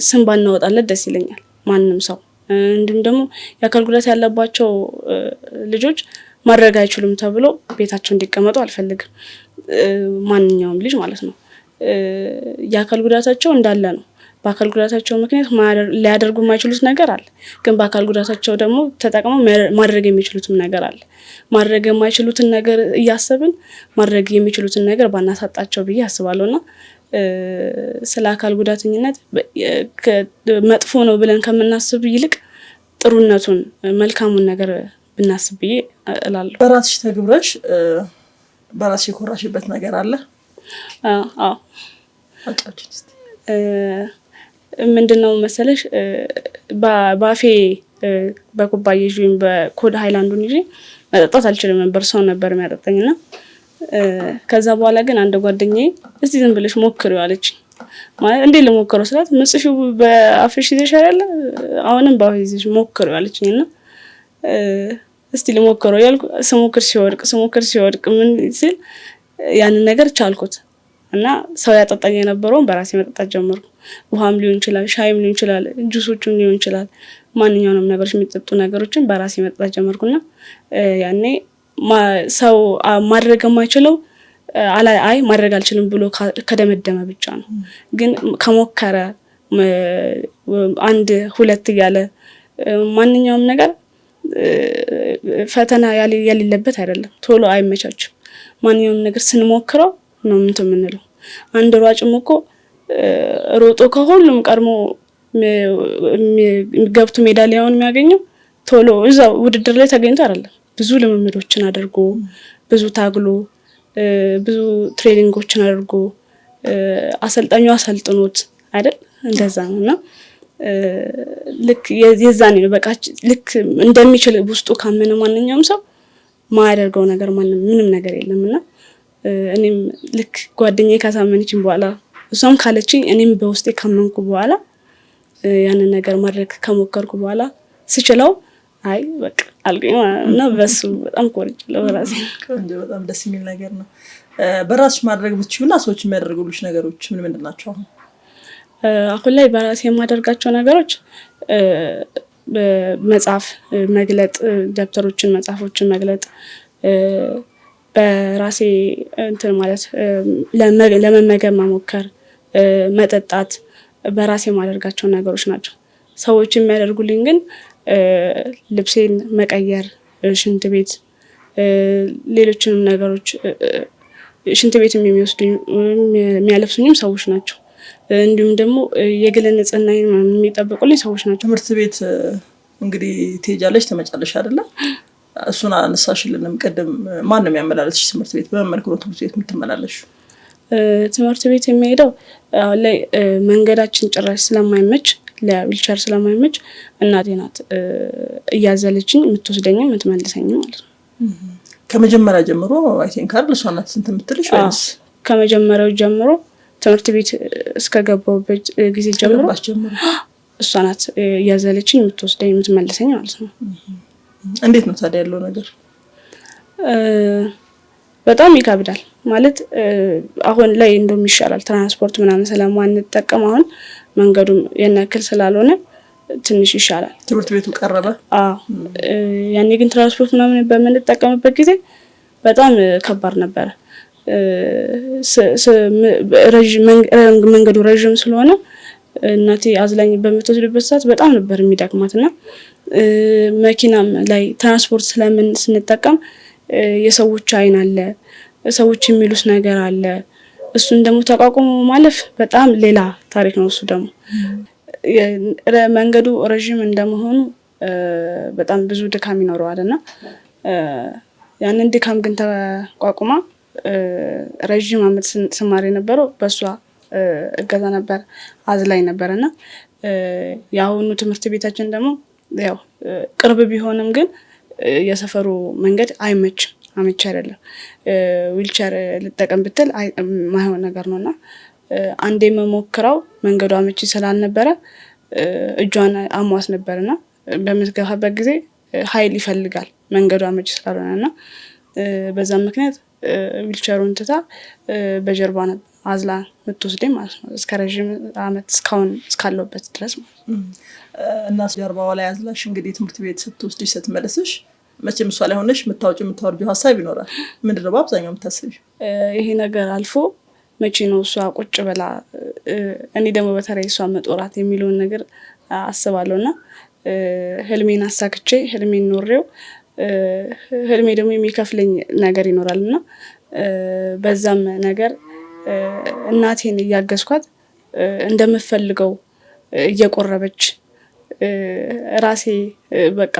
ስም ባናወጣለት ደስ ይለኛል ማንም ሰው። እንዲሁም ደግሞ የአካል ጉዳት ያለባቸው ልጆች ማድረግ አይችሉም ተብሎ ቤታቸው እንዲቀመጡ አልፈልግም። ማንኛውም ልጅ ማለት ነው። የአካል ጉዳታቸው እንዳለ ነው። በአካል ጉዳታቸው ምክንያት ሊያደርጉ የማይችሉት ነገር አለ፣ ግን በአካል ጉዳታቸው ደግሞ ተጠቅመው ማድረግ የሚችሉትም ነገር አለ። ማድረግ የማይችሉትን ነገር እያሰብን ማድረግ የሚችሉትን ነገር ባናሳጣቸው ብዬ አስባለሁና ስለ አካል ጉዳተኝነት መጥፎ ነው ብለን ከምናስብ ይልቅ ጥሩነቱን መልካሙን ነገር ብናስብ ብዬ እላለሁ። በራስሽ ተግብረሽ በራስሽ የኮራሽበት ነገር አለ? አዎ ምንድነው መሰለሽ ባፌ በኩባያ ይዤ በኮድ ሃይላንዱን ይዤ መጠጣት አልችልም ነበር። ሰው ነበር የሚያጠጣኝና ከዛ በኋላ ግን አንድ ጓደኛዬ እስቲ ዝም ብለሽ ሞክሪው አለችኝ። ማለት እንዴ ልሞክረው ስላት ምጽፊው በአፍሽ ይዘሽ አይደለ አሁንም ባፌ ይዘሽ ሞክሪው አለችኝና እስቲ ልሞክረው ያልኩ ስሞክር ሲወድቅ ምን ሲል ያንን ነገር ቻልኩት እና ሰው ያጠጣኝ የነበረውን በራሴ መጠጣት ጀመርኩ። ውሃም ሊሆን ይችላል፣ ሻይም ሊሆን ይችላል፣ ጁሶችም ሊሆን ይችላል፣ ማንኛውንም ነገሮች የሚጠጡ ነገሮችን በራሴ መጠጣት ጀመርኩና ያኔ ሰው ማድረግ የማይችለው አይ ማድረግ አልችልም ብሎ ከደመደመ ብቻ ነው። ግን ከሞከረ 1 2 እያለ ማንኛውም ነገር ፈተና ያሌለበት አይደለም፣ ቶሎ አይመቻችም። ማንኛውም ነገር ስንሞክረው ነው የምንለው። አንድ ሯጭም እኮ ሮጦ ከሁሉም ቀድሞ ገብቶ ሜዳሊያውን የሚያገኘው ቶሎ እዛው ውድድር ላይ ተገኝቶ አይደለም። ብዙ ልምምዶችን አድርጎ ብዙ ታግሎ ብዙ ትሬኒንጎችን አድርጎ አሰልጣኙ አሰልጥኖት አይደል? እንደዛ ነውና ልክ የዛኔ ነው በቃ ልክ እንደሚችል ውስጡ ካመነ ማንኛውም ሰው ማያደርገው ነገር ምንም ነገር የለምና እኔም ልክ ጓደኛዬ ካሳመነችኝ በኋላ እሷም ካለችኝ እኔም በውስጤ ካመንኩ በኋላ ያንን ነገር ማድረግ ከሞከርኩ በኋላ ስችለው አይ በቃ አልገኝ እና በሱ በጣም ኮርቻለሁ በራሴ። ቆንጆ በጣም ደስ የሚል ነገር ነው። በራስሽ ማድረግ ብትችይና ሰዎች የሚያደርጉልሽ ነገሮች ምን ምንድን ናቸው? አሁን ላይ በራሴ የማደርጋቸው ነገሮች መጽሐፍ መግለጥ፣ ደብተሮችን መጽሐፎችን መግለጥ፣ በራሴ እንትን ማለት ለመመገብ መሞከር፣ መጠጣት በራሴ የማደርጋቸው ነገሮች ናቸው። ሰዎች የሚያደርጉልኝ ግን ልብሴን መቀየር፣ ሽንት ቤት፣ ሌሎችንም ነገሮች ሽንት ቤት የሚወስዱኝ የሚያለብሱኝም ሰዎች ናቸው። እንዲሁም ደግሞ የግል ንጽህና የሚጠብቁልኝ ሰዎች ናቸው። ትምህርት ቤት እንግዲህ ትሄጃለሽ ትመጫለሽ አይደለ? እሱን አነሳሽልንም ቅድም። ማን ነው የሚያመላለስሽ ትምህርት ቤት? በምን መልኩ ነው ትምህርት ቤት የምትመላለሽ? ትምህርት ቤት የሚሄደው አሁን ላይ መንገዳችን ጭራሽ ስለማይመች ለዊልቸር ስለማይመች እናቴ ናት እያዘለችኝ የምትወስደኝም የምትመልሰኝም ማለት ነው። ከመጀመሪያ ጀምሮ አይ ቲንክ አይደል እሷ ናት እንትን የምትልሽ ወይስ? ከመጀመሪያው ጀምሮ ትምህርት ቤት እስከገባሁበት ጊዜ ጀምሮ እሷ ናት እያዘለችኝ የምትወስደኝ የምትመልሰኝ ማለት ነው። እንዴት ነው ታዲያ ያለው ነገር? በጣም ይከብዳል ማለት አሁን ላይ እንደውም ይሻላል ትራንስፖርት ምናምን ስለማንጠቀም አሁን መንገዱም የነክል ስላልሆነ ትንሽ ይሻላል። ትምህርት ቤቱ ቀረበ። ያኔ ግን ትራንስፖርት ምናምን በምንጠቀምበት ጊዜ በጣም ከባድ ነበረ። መንገዱ ረዥም ስለሆነ እናቴ አዝላኝ በምትወስድበት ሰዓት በጣም ነበር የሚደክማትና መኪናም ላይ ትራንስፖርት ስለምን ስንጠቀም የሰዎች አይን አለ፣ ሰዎች የሚሉት ነገር አለ። እሱን ደግሞ ተቋቁሞ ማለፍ በጣም ሌላ ታሪክ ነው። እሱ ደግሞ መንገዱ ረዥም እንደመሆኑ በጣም ብዙ ድካም ይኖረዋልና ያንን ድካም ግን ተቋቁማ ረዥም ዓመት ስማር የነበረው በሷ እገዛ ነበር፣ አዝላኝ ነበርና የአሁኑ ትምህርት ቤታችን ደግሞ ያው ቅርብ ቢሆንም ግን የሰፈሩ መንገድ አይመችም፣ አመቺ አይደለም። ዊልቸር ልጠቀም ብትል ማይሆን ነገር ነውና አንዴ መሞክራው መንገዱ አመቺ ስላልነበረ እጇን አሟስ ነበርና በምትገፋበት ጊዜ ኃይል ይፈልጋል መንገዱ አመቺ ስላልሆነና በዛ ምክንያት ዊልቸሩን ትታ በጀርባ አዝላ የምትወስደኝ ማለት ነው። እስከ ረዥም ዓመት እስካሁን እስካለሁበት ድረስ ማለት ነው። እና ጀርባዋ ላይ አዝላሽ እንግዲህ ትምህርት ቤት ስትወስድሽ ስትመለስሽ መቼም እሷ ላይ ሆነሽ የምታወርጂው ሀሳብ ይኖራል። ምንድን ነው በአብዛኛው የምታስቢው? ይሄ ነገር አልፎ መቼ ነው እሷ ቁጭ ብላ እኔ ደግሞ በተለይ እሷ መጦራት የሚለውን ነገር አስባለሁ እና ህልሜን አሳክቼ ህልሜን ኖሬው ህልሜ ደግሞ የሚከፍለኝ ነገር ይኖራል እና በዛም ነገር እናቴን እያገዝኳት እንደምፈልገው እየቆረበች ራሴ በቃ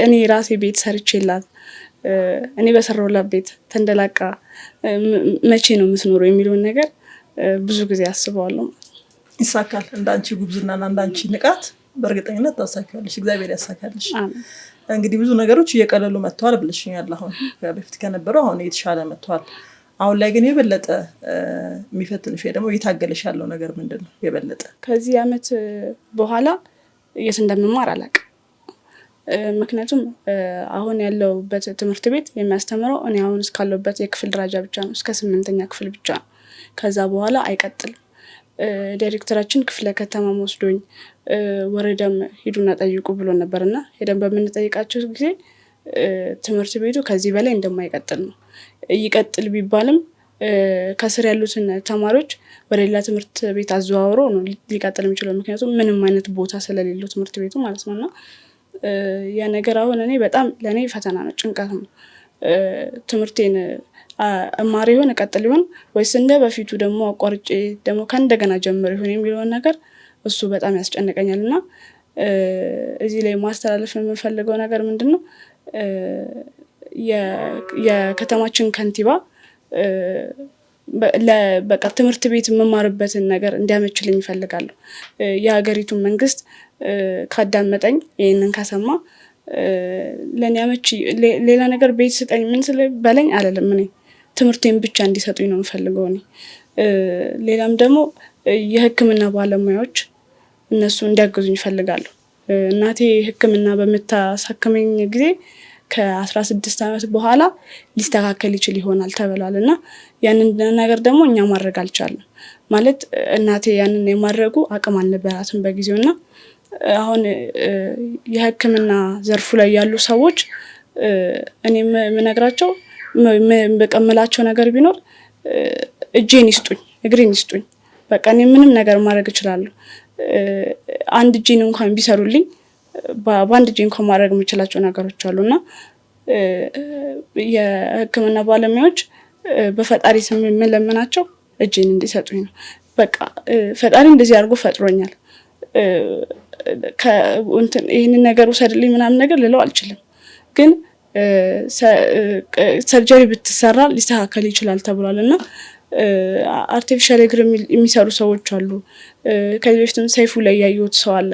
እኔ ራሴ ቤት ሰርቼላት እኔ በሰራሁላት ቤት ተንደላቃ መቼ ነው የምትኖረው የሚለውን ነገር ብዙ ጊዜ አስበዋለሁ። ይሳካል። እንዳንቺ ጉብዝናና እንዳንቺ ንቃት በእርግጠኝነት ታሳካለሽ። እግዚአብሔር ያሳካልሽ። እንግዲህ ብዙ ነገሮች እየቀለሉ መጥተዋል ብለሽኛል። አሁን በፊት ከነበረው አሁን እየተሻለ መጥተዋል። አሁን ላይ ግን የበለጠ የሚፈትንሽ ወይ ደግሞ እየታገለሽ ያለው ነገር ምንድን ነው? የበለጠ ከዚህ ዓመት በኋላ የት እንደምማር አላውቅም። ምክንያቱም አሁን ያለውበት ትምህርት ቤት የሚያስተምረው እኔ አሁን እስካለሁበት የክፍል ደረጃ ብቻ ነው፣ እስከ 8ኛ ክፍል ብቻ ነው። ከዛ በኋላ አይቀጥልም። ዳይሬክተራችን ክፍለ ከተማ ወስዶኝ ወረዳም ሂዱና ጠይቁ ብሎ ነበርና ሄደን በምንጠይቃቸው ጊዜ ትምህርት ቤቱ ከዚህ በላይ እንደማይቀጥል ነው። ይቀጥል ቢባልም ከስር ያሉትን ተማሪዎች ወደ ሌላ ትምህርት ቤት አዘዋውሮ ነው ሊቀጥል የሚችለው። ምክንያቱም ምንም አይነት ቦታ ስለሌለው ትምህርት ቤቱ ማለት ነውና ያ ነገር አሁን እኔ በጣም ለእኔ ፈተና ነው፣ ጭንቀት ነው። ትምህርቴን እማር ይሆን እቀጥል ይሆን ወይስ እንደ በፊቱ ደግሞ አቋርጬ ደግሞ ከእንደገና ጀምር ይሆን የሚለውን ነገር እሱ በጣም ያስጨንቀኛል። እና እዚህ ላይ ማስተላለፍ የምንፈልገው ነገር ምንድን ነው? የከተማችን ከንቲባ በቃ ትምህርት ቤት የምማርበትን ነገር እንዲያመችልኝ ይፈልጋለሁ። የሀገሪቱን መንግስት ካዳመጠኝ ይህንን ከሰማ ለእኔ አመቺ ሌላ ነገር ቤት ስጠኝ ምን ስለ በለኝ አለለም። እኔ ትምህርቴን ብቻ እንዲሰጡኝ ነው የምፈልገው። እኔ ሌላም ደግሞ የሕክምና ባለሙያዎች እነሱ እንዲያግዙኝ ይፈልጋሉ። እናቴ ሕክምና በምታሳክመኝ ጊዜ ከ16 ዓመት በኋላ ሊስተካከል ይችል ይሆናል ተብሏል እና ያንን ነገር ደግሞ እኛ ማድረግ አልቻልንም። ማለት እናቴ ያንን የማድረጉ አቅም አልነበራትም በጊዜውና አሁን የሕክምና ዘርፉ ላይ ያሉ ሰዎች እኔ የምነግራቸው በቀምላቸው ነገር ቢኖር እጄን ይስጡኝ፣ እግሬን ይስጡኝ፣ በቃ እኔ ምንም ነገር ማድረግ እችላለሁ። አንድ እጄን እንኳን ቢሰሩልኝ በአንድ እጄ እንኳን ማድረግ የምችላቸው ነገሮች አሉና የሕክምና ባለሙያዎች በፈጣሪ ስም የምለምናቸው እጄን እንዲሰጡኝ ነው። በቃ ፈጣሪ እንደዚህ አድርጎ ፈጥሮኛል፣ ይህንን ነገር ውሰድልኝ ምናምን ነገር ልለው አልችልም። ግን ሰርጀሪ ብትሰራ ሊስተካከል ይችላል ተብሏል እና አርቲፊሻል እግር የሚሰሩ ሰዎች አሉ። ከዚህ በፊትም ሰይፉ ላይ ያየሁት ሰው አለ።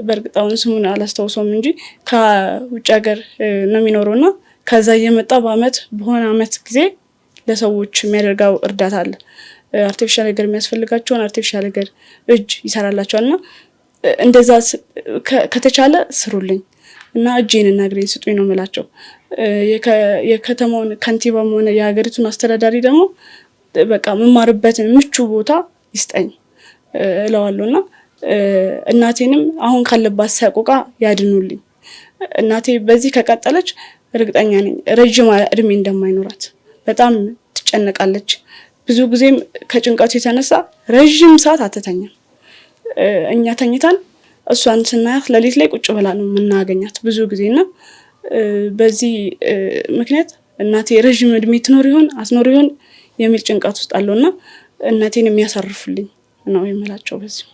በእርግጥ አሁን ስሙን አላስታውሰውም እንጂ ከውጭ ሀገር ነው የሚኖረው እና ከዛ እየመጣ በሆነ አመት ጊዜ ለሰዎች የሚያደርገው እርዳታ አለ። አርቲፊሻል እግር የሚያስፈልጋቸውን አርቲፊሻል እግር እጅ ይሰራላቸዋል እና እንደዛ ከተቻለ ስሩልኝ እና እጄን እና እግሬን ስጡኝ ነው የምላቸው። የከተማውን ከንቲባም ሆነ የሀገሪቱን አስተዳዳሪ ደግሞ በቃ መማርበትን ምቹ ቦታ ይስጠኝ እለዋለሁ እና እናቴንም አሁን ካለባት ሰቆቃ ያድኑልኝ። እናቴ በዚህ ከቀጠለች እርግጠኛ ነኝ ረጅም እድሜ እንደማይኖራት። በጣም ትጨነቃለች። ብዙ ጊዜም ከጭንቀቱ የተነሳ ረጅም ሰዓት አትተኛም። እኛ ተኝታን እሷን ስናያት ሌሊት ላይ ቁጭ ብላ ነው የምናገኛት ብዙ ጊዜና በዚህ ምክንያት እናቴ ረጅም እድሜ ትኖር ይሆን አትኖር ይሆን የሚል ጭንቀት ውስጥ አለውና እናቴን የሚያሳርፉልኝ ነው የምላቸው። በዚህ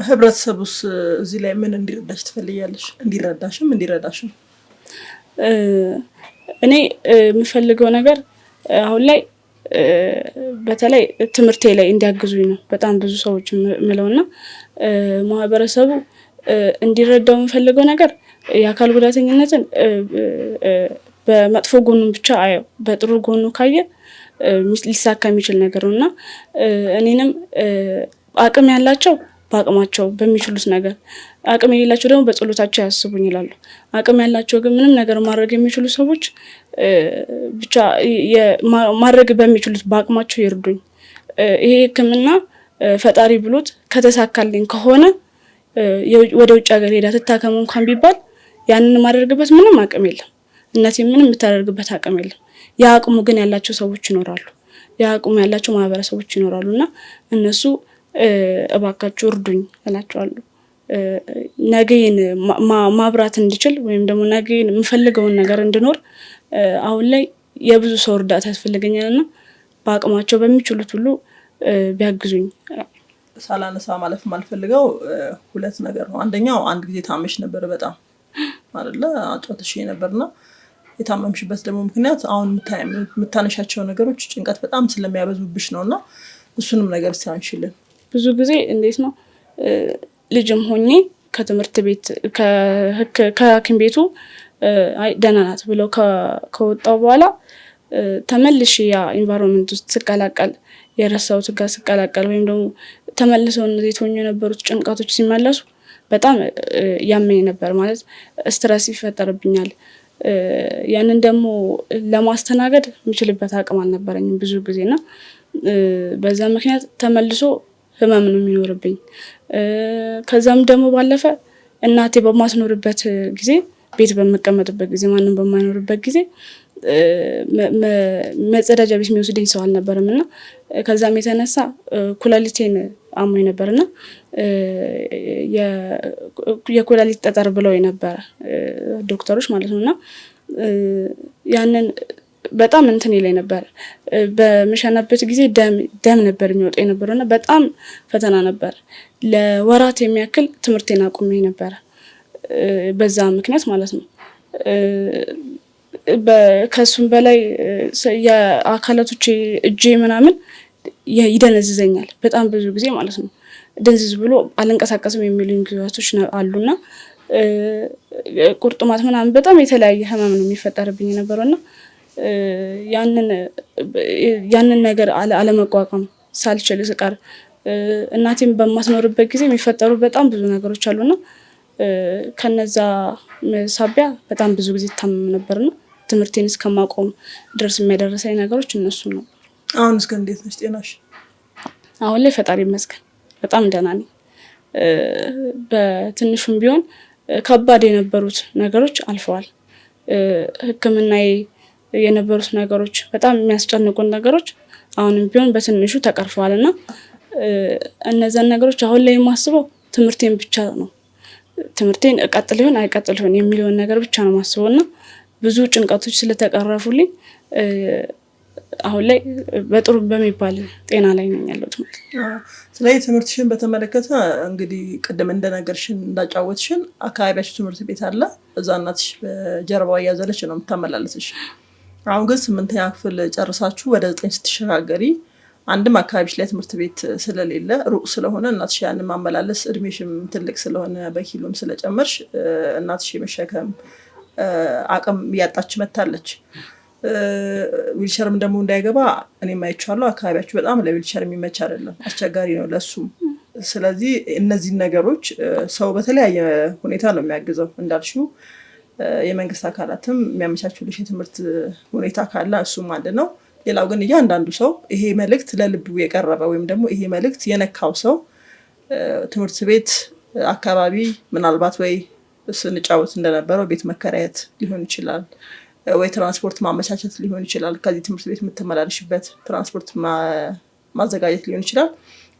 ህብረተሰቡስ እዚህ ላይ ምን እንዲረዳሽ ትፈልጊያለሽ? እንዲረዳሽም እኔ የምፈልገው ነገር አሁን ላይ በተለይ ትምህርቴ ላይ እንዲያግዙኝ ነው በጣም ብዙ ሰዎች ምለውና ማህበረሰቡ እንዲረዳው የምፈልገው ነገር የአካል ጉዳተኝነትን በመጥፎ ጎኑን ብቻ አየው፣ በጥሩ ጎኑ ካየ ሊሳካ የሚችል ነገር ነውና እኔንም አቅም ያላቸው በአቅማቸው በሚችሉት ነገር፣ አቅም የሌላቸው ደግሞ በጸሎታቸው ያስቡኝ ይላሉ። አቅም ያላቸው ግን ምንም ነገር ማድረግ የሚችሉ ሰዎች ብቻ ማድረግ በሚችሉት በአቅማቸው ይርዱኝ። ይሄ ሕክምና ፈጣሪ ብሎት ከተሳካልኝ ከሆነ ወደ ውጭ ሀገር ሄዳ ትታከም እንኳን ቢባል ያንን ማድረግበት ምንም አቅም የለም። እናቴ ምንም የምታደርግበት አቅም የለም። የአቅሙ ግን ያላቸው ሰዎች ይኖራሉ። የአቅሙ ያላቸው ማህበረሰቦች ይኖራሉና እነሱ እባካችሁ እርዱኝ እላቸዋለሁ። ነገን ማብራት እንድችል ወይም ደግሞ ነገን የምፈልገውን ነገር እንድኖር አሁን ላይ የብዙ ሰው እርዳታ ያስፈልገኛልና በአቅማቸው በሚችሉት ሁሉ ቢያግዙኝ። ሳላነሳ ማለፍ ማልፈልገው ሁለት ነገር ነው። አንደኛው አንድ ጊዜ ታመሽ ነበር በጣም አይደለ? አጫውተሽ ነበርና የታመምሽበት ደግሞ ምክንያት አሁን የምታነሻቸው ነገሮች ጭንቀት በጣም ስለሚያበዙብሽ ነውና እሱንም ነገር ሲያንሽልን። ብዙ ጊዜ እንዴት ነው ልጅም ሆኜ ከትምህርት ቤት ከሐኪም ቤቱ ደህና ናት ብለው ከወጣው በኋላ ተመልሼ ያ ኢንቫይሮንመንት ውስጥ ስቀላቀል የረሳሁት ጋር ስቀላቀል ወይም ደግሞ ተመልሰው እነዚህ የተወኙ የነበሩት ጭንቀቶች ሲመለሱ በጣም ያመኝ ነበር። ማለት ስትረስ ይፈጠርብኛል። ያንን ደግሞ ለማስተናገድ የምችልበት አቅም አልነበረኝም ብዙ ጊዜና በዛ ምክንያት ተመልሶ ህመም ነው የሚኖርብኝ። ከዛም ደግሞ ባለፈ እናቴ በማስኖርበት ጊዜ፣ ቤት በመቀመጥበት ጊዜ፣ ማንም በማይኖርበት ጊዜ መጸዳጃ ቤት የሚወስደኝ ሰው አልነበረም እና ከዛም የተነሳ ኩላሊቴን አሞኝ ነበርና የኩላሊት ጠጠር ብለው የነበረ ዶክተሮች ማለት ነውና ያንን በጣም እንትን ይለኝ ነበር። በመሸናበት ጊዜ ደም ነበር የሚወጣ የነበረውና በጣም ፈተና ነበር። ለወራት የሚያክል ትምህርቴን አቁሜ ነበር በዛ ምክንያት ማለት ነው። ከሱም በላይ የአካላቶቼ እጄ ምናምን ይደነዝዘኛል በጣም ብዙ ጊዜ ማለት ነው። ደንዝዝ ብሎ አልንቀሳቀስም የሚሉኝ ጊዜያቶች አሉና ቁርጥማት ምናምን በጣም የተለያየ ህመም ነው የሚፈጠርብኝ ነበርና ያንን ነገር አለመቋቋም ሳልችል ስቀር እናቴም በማስኖርበት ጊዜ የሚፈጠሩ በጣም ብዙ ነገሮች አሉና ከነዛ ሳቢያ በጣም ብዙ ጊዜ ታመም ነበርና ትምህርቴን እስከማቆም ድረስ የሚያደርሰኝ ነገሮች እነሱ ነው። አሁን እስከ እንዴት ነሽ ጤናሽ? አሁን ላይ ፈጣሪ ይመስገን በጣም ደህና ነኝ። በትንሹም ቢሆን ከባድ የነበሩት ነገሮች አልፈዋል። ሕክምናዬ የነበሩት ነገሮች በጣም የሚያስጨንቁን ነገሮች አሁንም ቢሆን በትንሹ ተቀርፈዋልና እነዛን ነገሮች አሁን ላይ የማስበው ትምህርቴን ብቻ ነው። ትምህርቴን እቀጥል ይሆን አይቀጥል ይሆን የሚለውን ነገር ብቻ ነው ማስበውና ብዙ ጭንቀቶች ስለተቀረፉልኝ አሁን ላይ በጥሩ በሚባል ጤና ላይ ነኝ ያለሁት ማለት ነው። ስለዚህ ትምህርትሽን በተመለከተ እንግዲህ ቅድም እንደነገርሽን እንዳጫወትሽን አካባቢያችሁ ትምህርት ቤት አለ። እዛ እናትሽ በጀርባዋ እያዘለች ነው የምታመላለስሽ። አሁን ግን 8ኛ ክፍል ጨርሳችሁ ወደ 9 ስትሸጋገሪ አንድም አካባቢሽ ላይ ትምህርት ቤት ስለሌለ ሩቅ ስለሆነ እናትሽ ያንን ማመላለስ እድሜሽም ትልቅ ስለሆነ በኪሎም ስለጨመርሽ እናትሽ የመሸከም አቅም እያጣች መታለች። ዊልቸርም ደግሞ እንዳይገባ እኔም አይቻለሁ። አካባቢያችሁ በጣም ለዊልቸር የሚመች አይደለም፣ አስቸጋሪ ነው ለሱም። ስለዚህ እነዚህን ነገሮች ሰው በተለያየ ሁኔታ ነው የሚያግዘው እንዳልሽው የመንግስት አካላትም የሚያመቻቹልሽ የትምህርት ሁኔታ ካለ እሱም አንድ ነው። ሌላው ግን እያንዳንዱ ሰው ይሄ መልእክት ለልቡ የቀረበ ወይም ደግሞ ይሄ መልእክት የነካው ሰው ትምህርት ቤት አካባቢ ምናልባት ወይ ስንጫወት እንደነበረው ቤት መከራየት ሊሆን ይችላል፣ ወይ ትራንስፖርት ማመቻቸት ሊሆን ይችላል፣ ከዚህ ትምህርት ቤት የምትመላለሽበት ትራንስፖርት ማዘጋጀት ሊሆን ይችላል።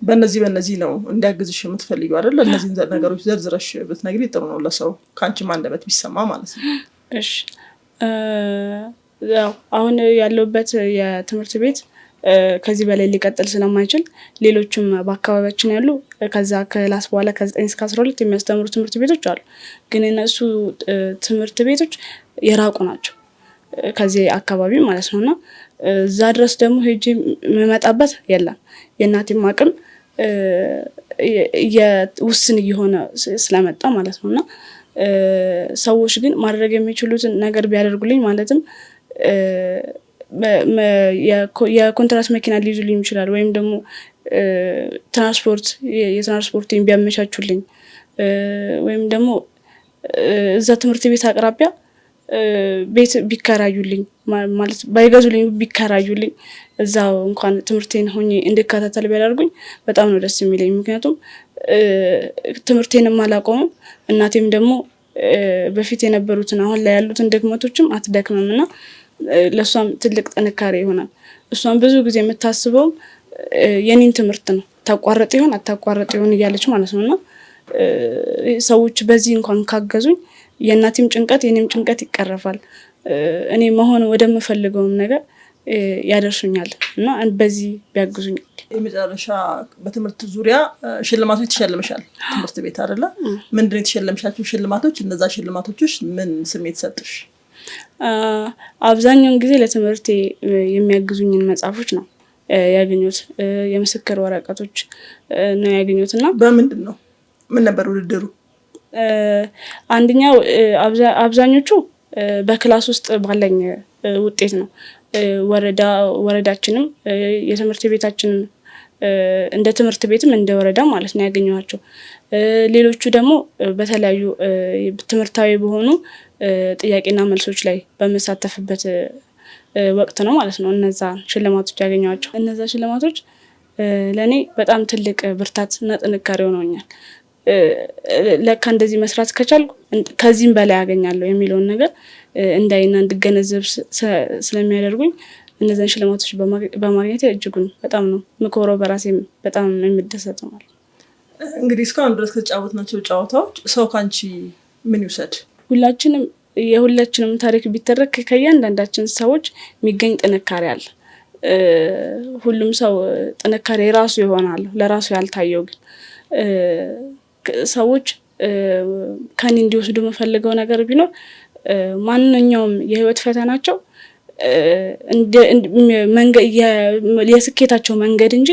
በእነዚህ ነው እንዲያግዝሽ የምትፈልጊው አይደል? እነዚህን ነገሮች ዘርዝረሽ ብትነግሪ ጥሩ ነው ለሰው ከአንቺም አንደበት ቢሰማ ማለት ነው። እሺ ያው አሁን ያለሁበት የትምህርት ቤት ከዚህ በላይ ሊቀጥል ስለማይችል ሌሎችም በአካባቢያችን ያሉ ከዛ ክላስ በኋላ ከ9 እስከ 12 የሚያስተምሩ ትምህርት ቤቶች አሉ። ግን እነሱ ትምህርት ቤቶች የራቁ ናቸው ከዚህ አካባቢ ማለት ነውና እዛ ድረስ ደግሞ ሄጄ የምመጣበት የለም። የእናቴም አቅም ውስን እየሆነ ስለመጣ ማለት ነውና ሰዎች ግን ማድረግ የሚችሉትን ነገር ቢያደርጉልኝ ማለትም የኮንትራት መኪና ሊይዙልኝ ይችላል፣ ወይም ደግሞ የትራንስፖርት ቢያመቻቹልኝ፣ ወይም ደግሞ እዛ ትምህርት ቤት አቅራቢያ ቤት ቢከራዩልኝ ማለት ባይገዙልኝ ቢከራዩልኝ እዛው እንኳን ትምህርቴን ሆኜ እንድከታተል ቢያደርጉኝ በጣም ነው ደስ የሚለኝ። ምክንያቱም ትምህርቴንም አላቆምም፣ እናቴም ደግሞ በፊት የነበሩትን አሁን ላይ ያሉትን ድክመቶችም አትደክምም እና ለእሷም ትልቅ ጥንካሬ ይሆናል። እሷም ብዙ ጊዜ የምታስበው የኔን ትምህርት ነው፣ ታቋረጥ ይሆን አታቋረጥ ይሆን እያለች ማለት ነው እና ሰዎች በዚህ እንኳን ካገዙኝ የእናቴም ጭንቀት የኔም ጭንቀት ይቀረፋል። እኔ መሆን ወደምፈልገውም ነገር ያደርሱኛል እና በዚህ ቢያግዙኝ። የመጨረሻ በትምህርት ዙሪያ ሽልማቶች ተሸልመሻል ትምህርት ቤት አይደለ? ምንድነው የተሸለምሻቸው ሽልማቶች? እነዛ ሽልማቶችሽ ምን ስሜት ሰጥሽ? አብዛኛውን ጊዜ ለትምህርቴ የሚያግዙኝን መጽሐፎች ነው ያገኙት፣ የምስክር ወረቀቶች ነው ያገኙት። እና በምንድን ነው ምን ነበር ውድድሩ? አንደኛው አብዛኞቹ በክላስ ውስጥ ባለኝ ውጤት ነው። ወረዳችንም የትምህርት ቤታችንም እንደ ትምህርት ቤትም እንደ ወረዳ ማለት ነው ያገኘኋቸው። ሌሎቹ ደግሞ በተለያዩ ትምህርታዊ በሆኑ ጥያቄና መልሶች ላይ በመሳተፍበት ወቅት ነው ማለት ነው እነዛ ሽልማቶች ያገኘኋቸው። እነዛ ሽልማቶች ለእኔ በጣም ትልቅ ብርታትና ጥንካሬ ሆነውኛል። ለካ እንደዚህ መስራት ከቻልኩ ከዚህም በላይ ያገኛለሁ የሚለውን ነገር እንዳይና እንድገነዘብ ስለሚያደርጉኝ እነዛን ሽልማቶች በማግኘት እጅጉን በጣም ነው ምኮረው፣ በራሴም በጣም የምደሰተው ማለት ነው። እንግዲህ እስካሁን ድረስ ከተጫወትናቸው ጨዋታዎች ሰው ካንቺ ምን ይውሰድ? የሁላችንም ታሪክ ቢተረክ ከእያንዳንዳችን ሰዎች የሚገኝ ጥንካሬ አለ። ሁሉም ሰው ጥንካሬ ራሱ ይሆናል፣ ለራሱ ያልታየው ግን ሰዎች ከኔ እንዲወስዱ የምፈልገው ነገር ቢኖር ማንኛውም የህይወት ፈተናቸው የስኬታቸው መንገድ እንጂ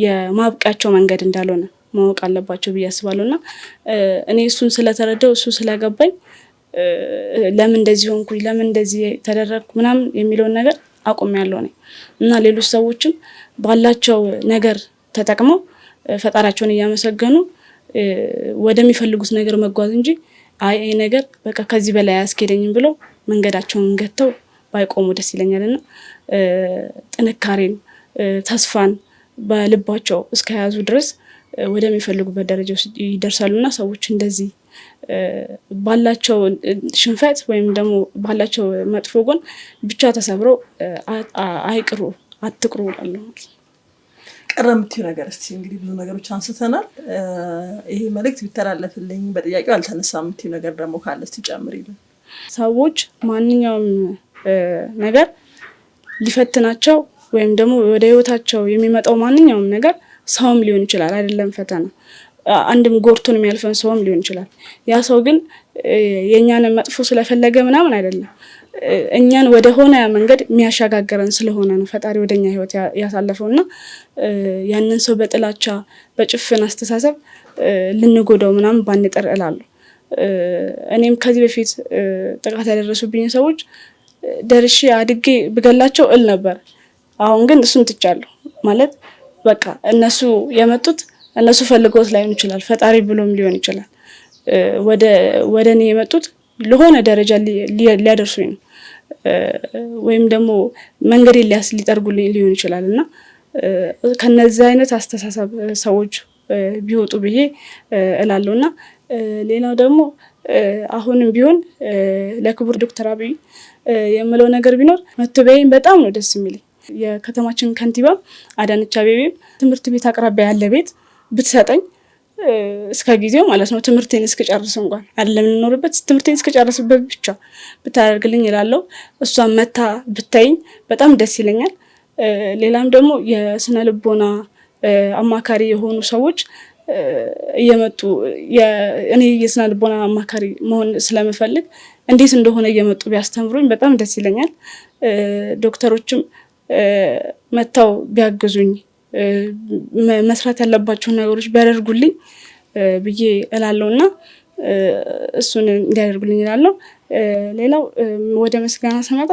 የማብቂያቸው መንገድ እንዳልሆነ ማወቅ አለባቸው ብዬ አስባለሁ። እና እኔ እሱን ስለተረዳው እሱ ስለገባኝ ለምን እንደዚህ ሆንኩኝ፣ ለምን እንደዚህ ተደረግኩ ምናምን የሚለውን ነገር አቁሜያለሁ ነኝ እና ሌሎች ሰዎችም ባላቸው ነገር ተጠቅመው ፈጣሪያቸውን እያመሰገኑ ወደሚፈልጉት ነገር መጓዝ እንጂ አይ ነገር በቃ ከዚህ በላይ አያስኬደኝም ብሎ መንገዳቸውን ገተው ባይቆሙ ደስ ይለኛልና ጥንካሬን ተስፋን በልባቸው እስከያዙ ድረስ ወደሚፈልጉበት ደረጃ ይደርሳሉና ሰዎች እንደዚህ ባላቸው ሽንፈት ወይም ደግሞ ባላቸው መጥፎ ጎን ብቻ ተሰብረው አትቅሩ እላለሁ። ቀረ የምትይው ነገር እስቲ እንግዲህ ብዙ ነገሮች አንስተናል። ይሄ መልእክት ቢተላለፍልኝ በጥያቄው አልተነሳም የምትይው ነገር ደግሞ ካለ እስቲ ጨምሪልን። ሰዎች ማንኛውም ነገር ሊፈትናቸው ወይም ደግሞ ወደ ህይወታቸው የሚመጣው ማንኛውም ነገር ሰውም ሊሆን ይችላል አይደለም ፈተና አንድም ጎርቶን የሚያልፈን ሰውም ሊሆን ይችላል። ያ ሰው ግን የኛን መጥፎ ስለፈለገ ምናምን አይደለም እኛን ወደ ሆነ መንገድ የሚያሻጋግረን ስለሆነ ነው ፈጣሪ ወደኛ ህይወት ያሳለፈውና ያንን ሰው በጥላቻ በጭፍን አስተሳሰብ ልንጎዳው ምናምን ባንጠር እላለሁ። እኔም ከዚህ በፊት ጥቃት ያደረሱብኝ ሰዎች ደርሼ አድጌ ብገላቸው እል ነበር። አሁን ግን እሱን ትቻለሁ ማለት በቃ እነሱ የመጡት እነሱ ፈልገውት ላይሆን ይችላል ፈጣሪ ብሎም ሊሆን ይችላል ወደ እኔ የመጡት ለሆነ ደረጃ ሊያደርሱኝ ነው ወይም ደግሞ መንገድ ሊጠርጉልኝ ሊሆን ይችላልና ከነዚህ አይነት አስተሳሰብ ሰዎች ቢወጡ ብዬ እላለሁና ሌላው ደግሞ አሁንም ቢሆን ለክቡር ዶክተር አብይ የምለው ነገር ቢኖር መተበይን በጣም ነው ደስ የሚለኝ። የከተማችን ከንቲባ አዳነች አቤቤ ትምህርት ቤት አቅራቢያ ያለ ቤት ብትሰጠኝ እስከ ጊዜው ማለት ነው ትምህርቴን እስከጨርስ እንኳን አይደለም እንኖርበት ትምህርቴን እስከጨርስበት ብቻ ብታደርግልኝ እላለሁ። እሷን መታ ብታይኝ በጣም ደስ ይለኛል። ሌላም ደግሞ የስነ ልቦና አማካሪ የሆኑ ሰዎች እየመጡ እኔ የስነ ልቦና አማካሪ መሆን ስለምፈልግ እንዴት እንደሆነ እየመጡ ቢያስተምሩኝ በጣም ደስ ይለኛል። ዶክተሮችም መታው ቢያግዙኝ መስራት ያለባቸውን ነገሮች ቢያደርጉልኝ ብዬ እላለሁና እሱን እንዲያደርጉልኝ እላለሁ። ሌላው ወደ ምስጋና ስመጣ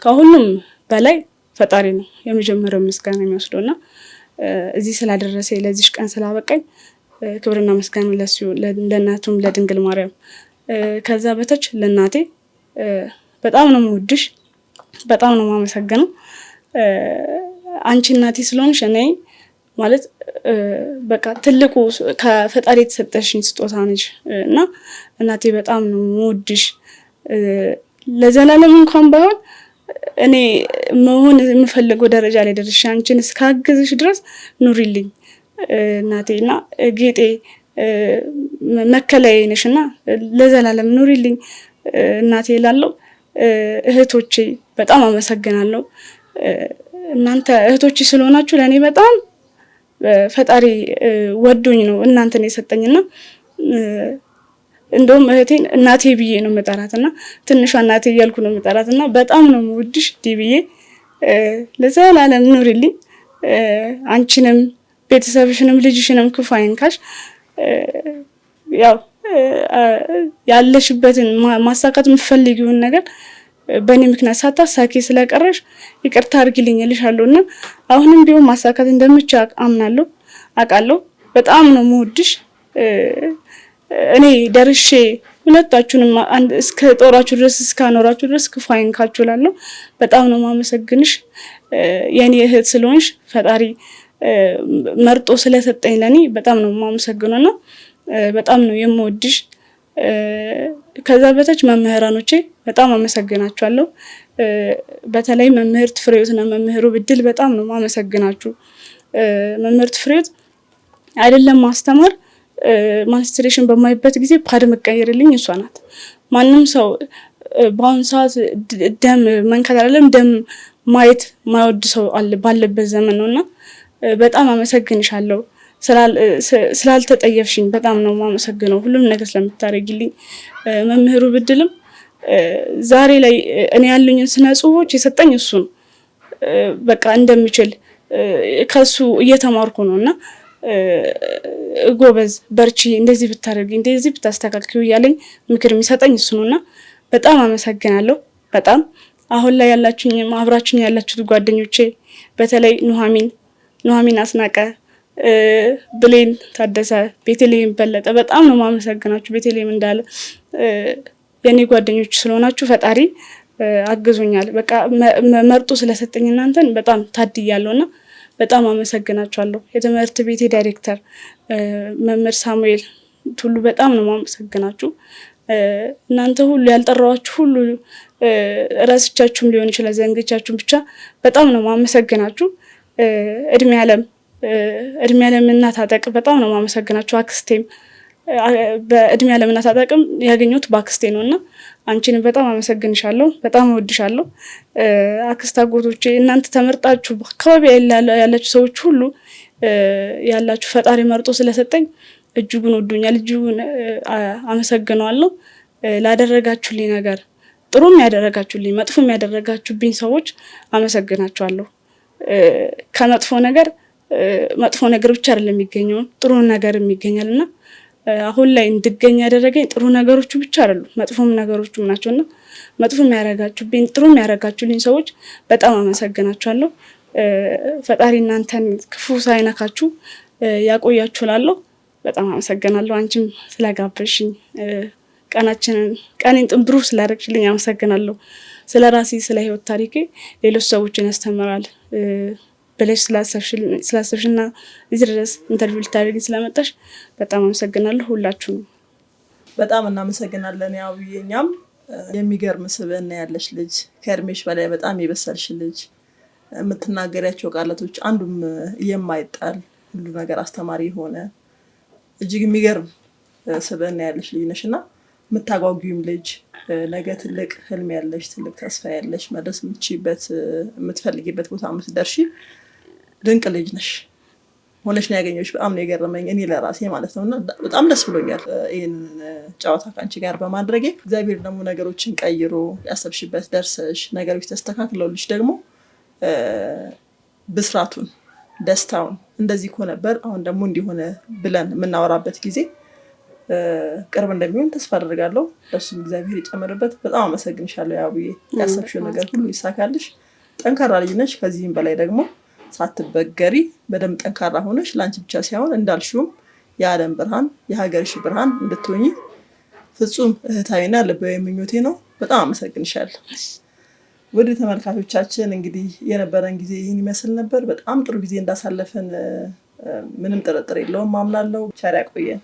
ከሁሉም በላይ ፈጣሪ ነው የመጀመሪያው ምስጋና የሚወስደውና እዚህ ስላደረሰኝ ለዚህ ቀን ስላበቃኝ ክብርና ምስጋና ለሱ ለእናቱም ለድንግል ማርያም ከዛ በታች ለእናቴ በጣም ነው የምወድሽ በጣም ነው የማመሰግነው። አንቺ እናቴ ስለሆንሽ እኔ ማለት በቃ ትልቁ ከፈጣሪ የተሰጠሽኝ ስጦታ ነሽ እና እናቴ በጣም ነው የምወድሽ። ለዘላለም እንኳን ባይሆን እኔ መሆን የምፈልገው ደረጃ ላይ ደርሼ አንቺን እስካግዝሽ ድረስ ኑሪልኝ እናቴና ጌጤ መከለያዬ ነሽና ለዘላለም ኑሪልኝ እናቴ እላለሁ። እህቶቼ በጣም አመሰግናለሁ። እናንተ እህቶቼ ስለሆናችሁ ለኔ በጣም ፈጣሪ ወዶኝ ነው እናንተን የሰጠኝና እንደውም እህቴን እናቴ ብዬ ነው መጣራትና ትንሿ እናቴ እያልኩ ነው መጣራትና በጣም ነው የምወድሽ ዲብዬ ለዘላለም ኑሪልኝ። አንቺንም ቤተሰብሽንም ልጅሽንም ክፉ አይንካሽ። ያው ያለሽበትን ማሳካት የምትፈልጊውን ነገር በእኔ ምክንያት ሳታሳኪ ስለቀረሽ ይቅርታ አድርጊልኝ እልሻለሁና አሁንም ቢሆን ማሳካት እንደምችል አምናለሁ አውቃለሁ። በጣም ነው የምወድሽ። እኔ ደርሼ ሁለታችሁንም እስከ ጦራችሁ ድረስ እስካኖራችሁ ድረስ ክፉ አይንካችሁ እላለሁ። በጣም ነው የማመሰግንሽ የኔ እህት ስለሆንሽ ፈጣሪ መርጦ ስለሰጠኝ ለኔ በጣም ነው የማመሰግነውና በጣም ነው የምወድሽ። ከዛ በታች መምህራኖቼ በጣም አመሰግናችኋለሁ። በተለይ መምህርት ፍሬውትና መምህሩ ብድል በጣም ነው የማመሰግናችሁ። መምህርት ፍሬውት አይደለም ማስተማር ማንስትሬሽን በማይበት ጊዜ ፓድ መቀየርልኝ እሷ ናት። ማንም ሰው በአሁን ሰዓት ደም መንከት አይደለም ደም ማየት ማይወድ ሰው ባለበት ዘመን ነውና በጣም አመሰግንሻለሁ። ስላልተጠየፍሽኝ በጣም ነው የማመሰግነው ሁሉም ነገር ስለምታረጊልኝ። መምህሩ ብድልም ዛሬ ላይ እኔ ያሉኝን ስነ ጽሁፎች የሰጠኝ እሱ ነው። በቃ እንደምችል ከሱ እየተማርኩ ነውና ጎበዝ በርቺ እንደዚህ ብታረጊ እንደዚህ ብታስተካክዩ እያለኝ ምክር የሚሰጠኝ እሱ ነውና በጣም አመሰግናለሁ። በጣም አሁን ላይ ያላችሁኝ አብራችሁኝ ያላችሁት ጓደኞቼ በተለይ ኑሐሚን አስናቀ ብሌን ታደሰ፣ ቤተልሔም በለጠ በጣም ነው ማመሰግናችሁ። ቤተልሔም እንዳለ የኔ ጓደኞች ስለሆናችሁ ፈጣሪ አግዞኛል። በቃ መርጦ ስለሰጠኝ እናንተን በጣም ታድያለሁና በጣም አመሰግናችኋለሁ። የትምህርት ቤቴ ዳይሬክተር መምህር ሳሙኤል ሁሉ በጣም ነው ማመሰግናችሁ። እናንተ ሁሉ ያልጠራዋችሁ ሁሉ ረስቻችሁም ሊሆን ይችላል ዘንግቻችሁም ብቻ በጣም ነው ማመሰግናችሁ። እድሜ ዓለም እናት አጠቅ በጣም ነው ማመሰግናችሁ። አክስቴም በእድሜ ዓለም እናት አጠቅም ያገኘሁት በአክስቴ ነውና አንቺን በጣም አመሰግንሻለሁ፣ በጣም እወድሻለሁ። አክስት አጎቶቼ እናንተ ተመርጣችሁ በአካባቢ ያላችሁ ሰዎች ሁሉ ያላችሁ ፈጣሪ መርጦ ስለሰጠኝ እጅጉን ወዶኛል፣ እጅጉን አመሰግናለሁ። ላደረጋችሁልኝ ነገር ጥሩም ያደረጋችሁልኝ መጥፎም ያደረጋችሁብኝ ሰዎች አመሰግናችኋለሁ። ከመጥፎ ነገር መጥፎ ነገር ብቻ አይደለም የሚገኘው ጥሩ ነገር ይገኛልና አሁን ላይ እንድገኝ ያደረገኝ ጥሩ ነገሮቹ ብቻ አይደሉም መጥፎም ነገሮቹም ናቸውና መጥፎም ያደረጋችሁብኝ ጥሩም ያደረጋችሁልኝ ሰዎች በጣም አመሰግናችኋለሁ። ፈጣሪ እናንተን ክፉ ሳይነካችሁ ያቆያችሁ እላለሁ። በጣም አመሰግናለሁ። አንቺም ስለጋበሽኝ ቀኔን ጥንብሩ ስላደረግሽልኝ አመሰግናለሁ። ስለ ራሴ ስለ ህይወት ታሪኬ ሌሎች ሰዎችን ያስተምራል ብለሽ ስላሰብሽና እዚህ ድረስ ኢንተርቪው ልታደርጊ ስለመጣሽ በጣም አመሰግናለሁ። ሁላችሁም በጣም እናመሰግናለን። ያው የኛም የሚገርም ስብዕና ያለሽ ልጅ ከእድሜሽ በላይ በጣም የበሰልሽ ልጅ የምትናገሪያቸው ቃላቶች አንዱም የማይጣል ሁሉ ነገር አስተማሪ የሆነ እጅግ የሚገርም ስብዕና ያለሽ ልጅ ነሽና የምታጓጉም ልጅ ነገ ትልቅ ህልም ያለሽ ትልቅ ተስፋ ያለሽ መድረስ የምትፈልጊበት ቦታ የምትደርሺ ድንቅ ልጅ ነሽ ሆነሽ ነው ያገኘሁሽ። በጣም ነው የገረመኝ እኔ ለራሴ ማለት ነውና በጣም ደስ ብሎኛል ይሄን ጨዋታ ካንቺ ጋር በማድረጌ። እግዚአብሔር ደግሞ ነገሮችን ቀይሮ ያሰብሽበት ደርሰሽ ነገሮች ተስተካክለውልሽ ደግሞ ብስራቱን ደስታውን እንደዚህ እኮ ነበር አሁን ደግሞ እንዲሆነ ብለን የምናወራበት ጊዜ ቅርብ እንደሚሆን ተስፋ አደርጋለሁ። እሱም እግዚአብሔር ይጨምርበት። በጣም አመሰግንሻለሁ ያቡዬ። ያሰብሽው ነገር ሁሉ ይሳካልሽ። ጠንካራ ልጅ ነሽ። ከዚህም በላይ ደግሞ ሳትበገሪ በደንብ ጠንካራ ሆነሽ ለአንቺ ብቻ ሳይሆን እንዳልሽውም የዓለም ብርሃን የሀገርሽ ብርሃን እንድትሆኚ ፍጹም እህታዊና ልባዊ ምኞቴ ነው። በጣም አመሰግንሻለሁ። ወደ ተመልካቾቻችን እንግዲህ የነበረን ጊዜ ይህን ይመስል ነበር። በጣም ጥሩ ጊዜ እንዳሳለፈን ምንም ጥርጥር የለውም አምናለሁ። ቸር ያቆየን።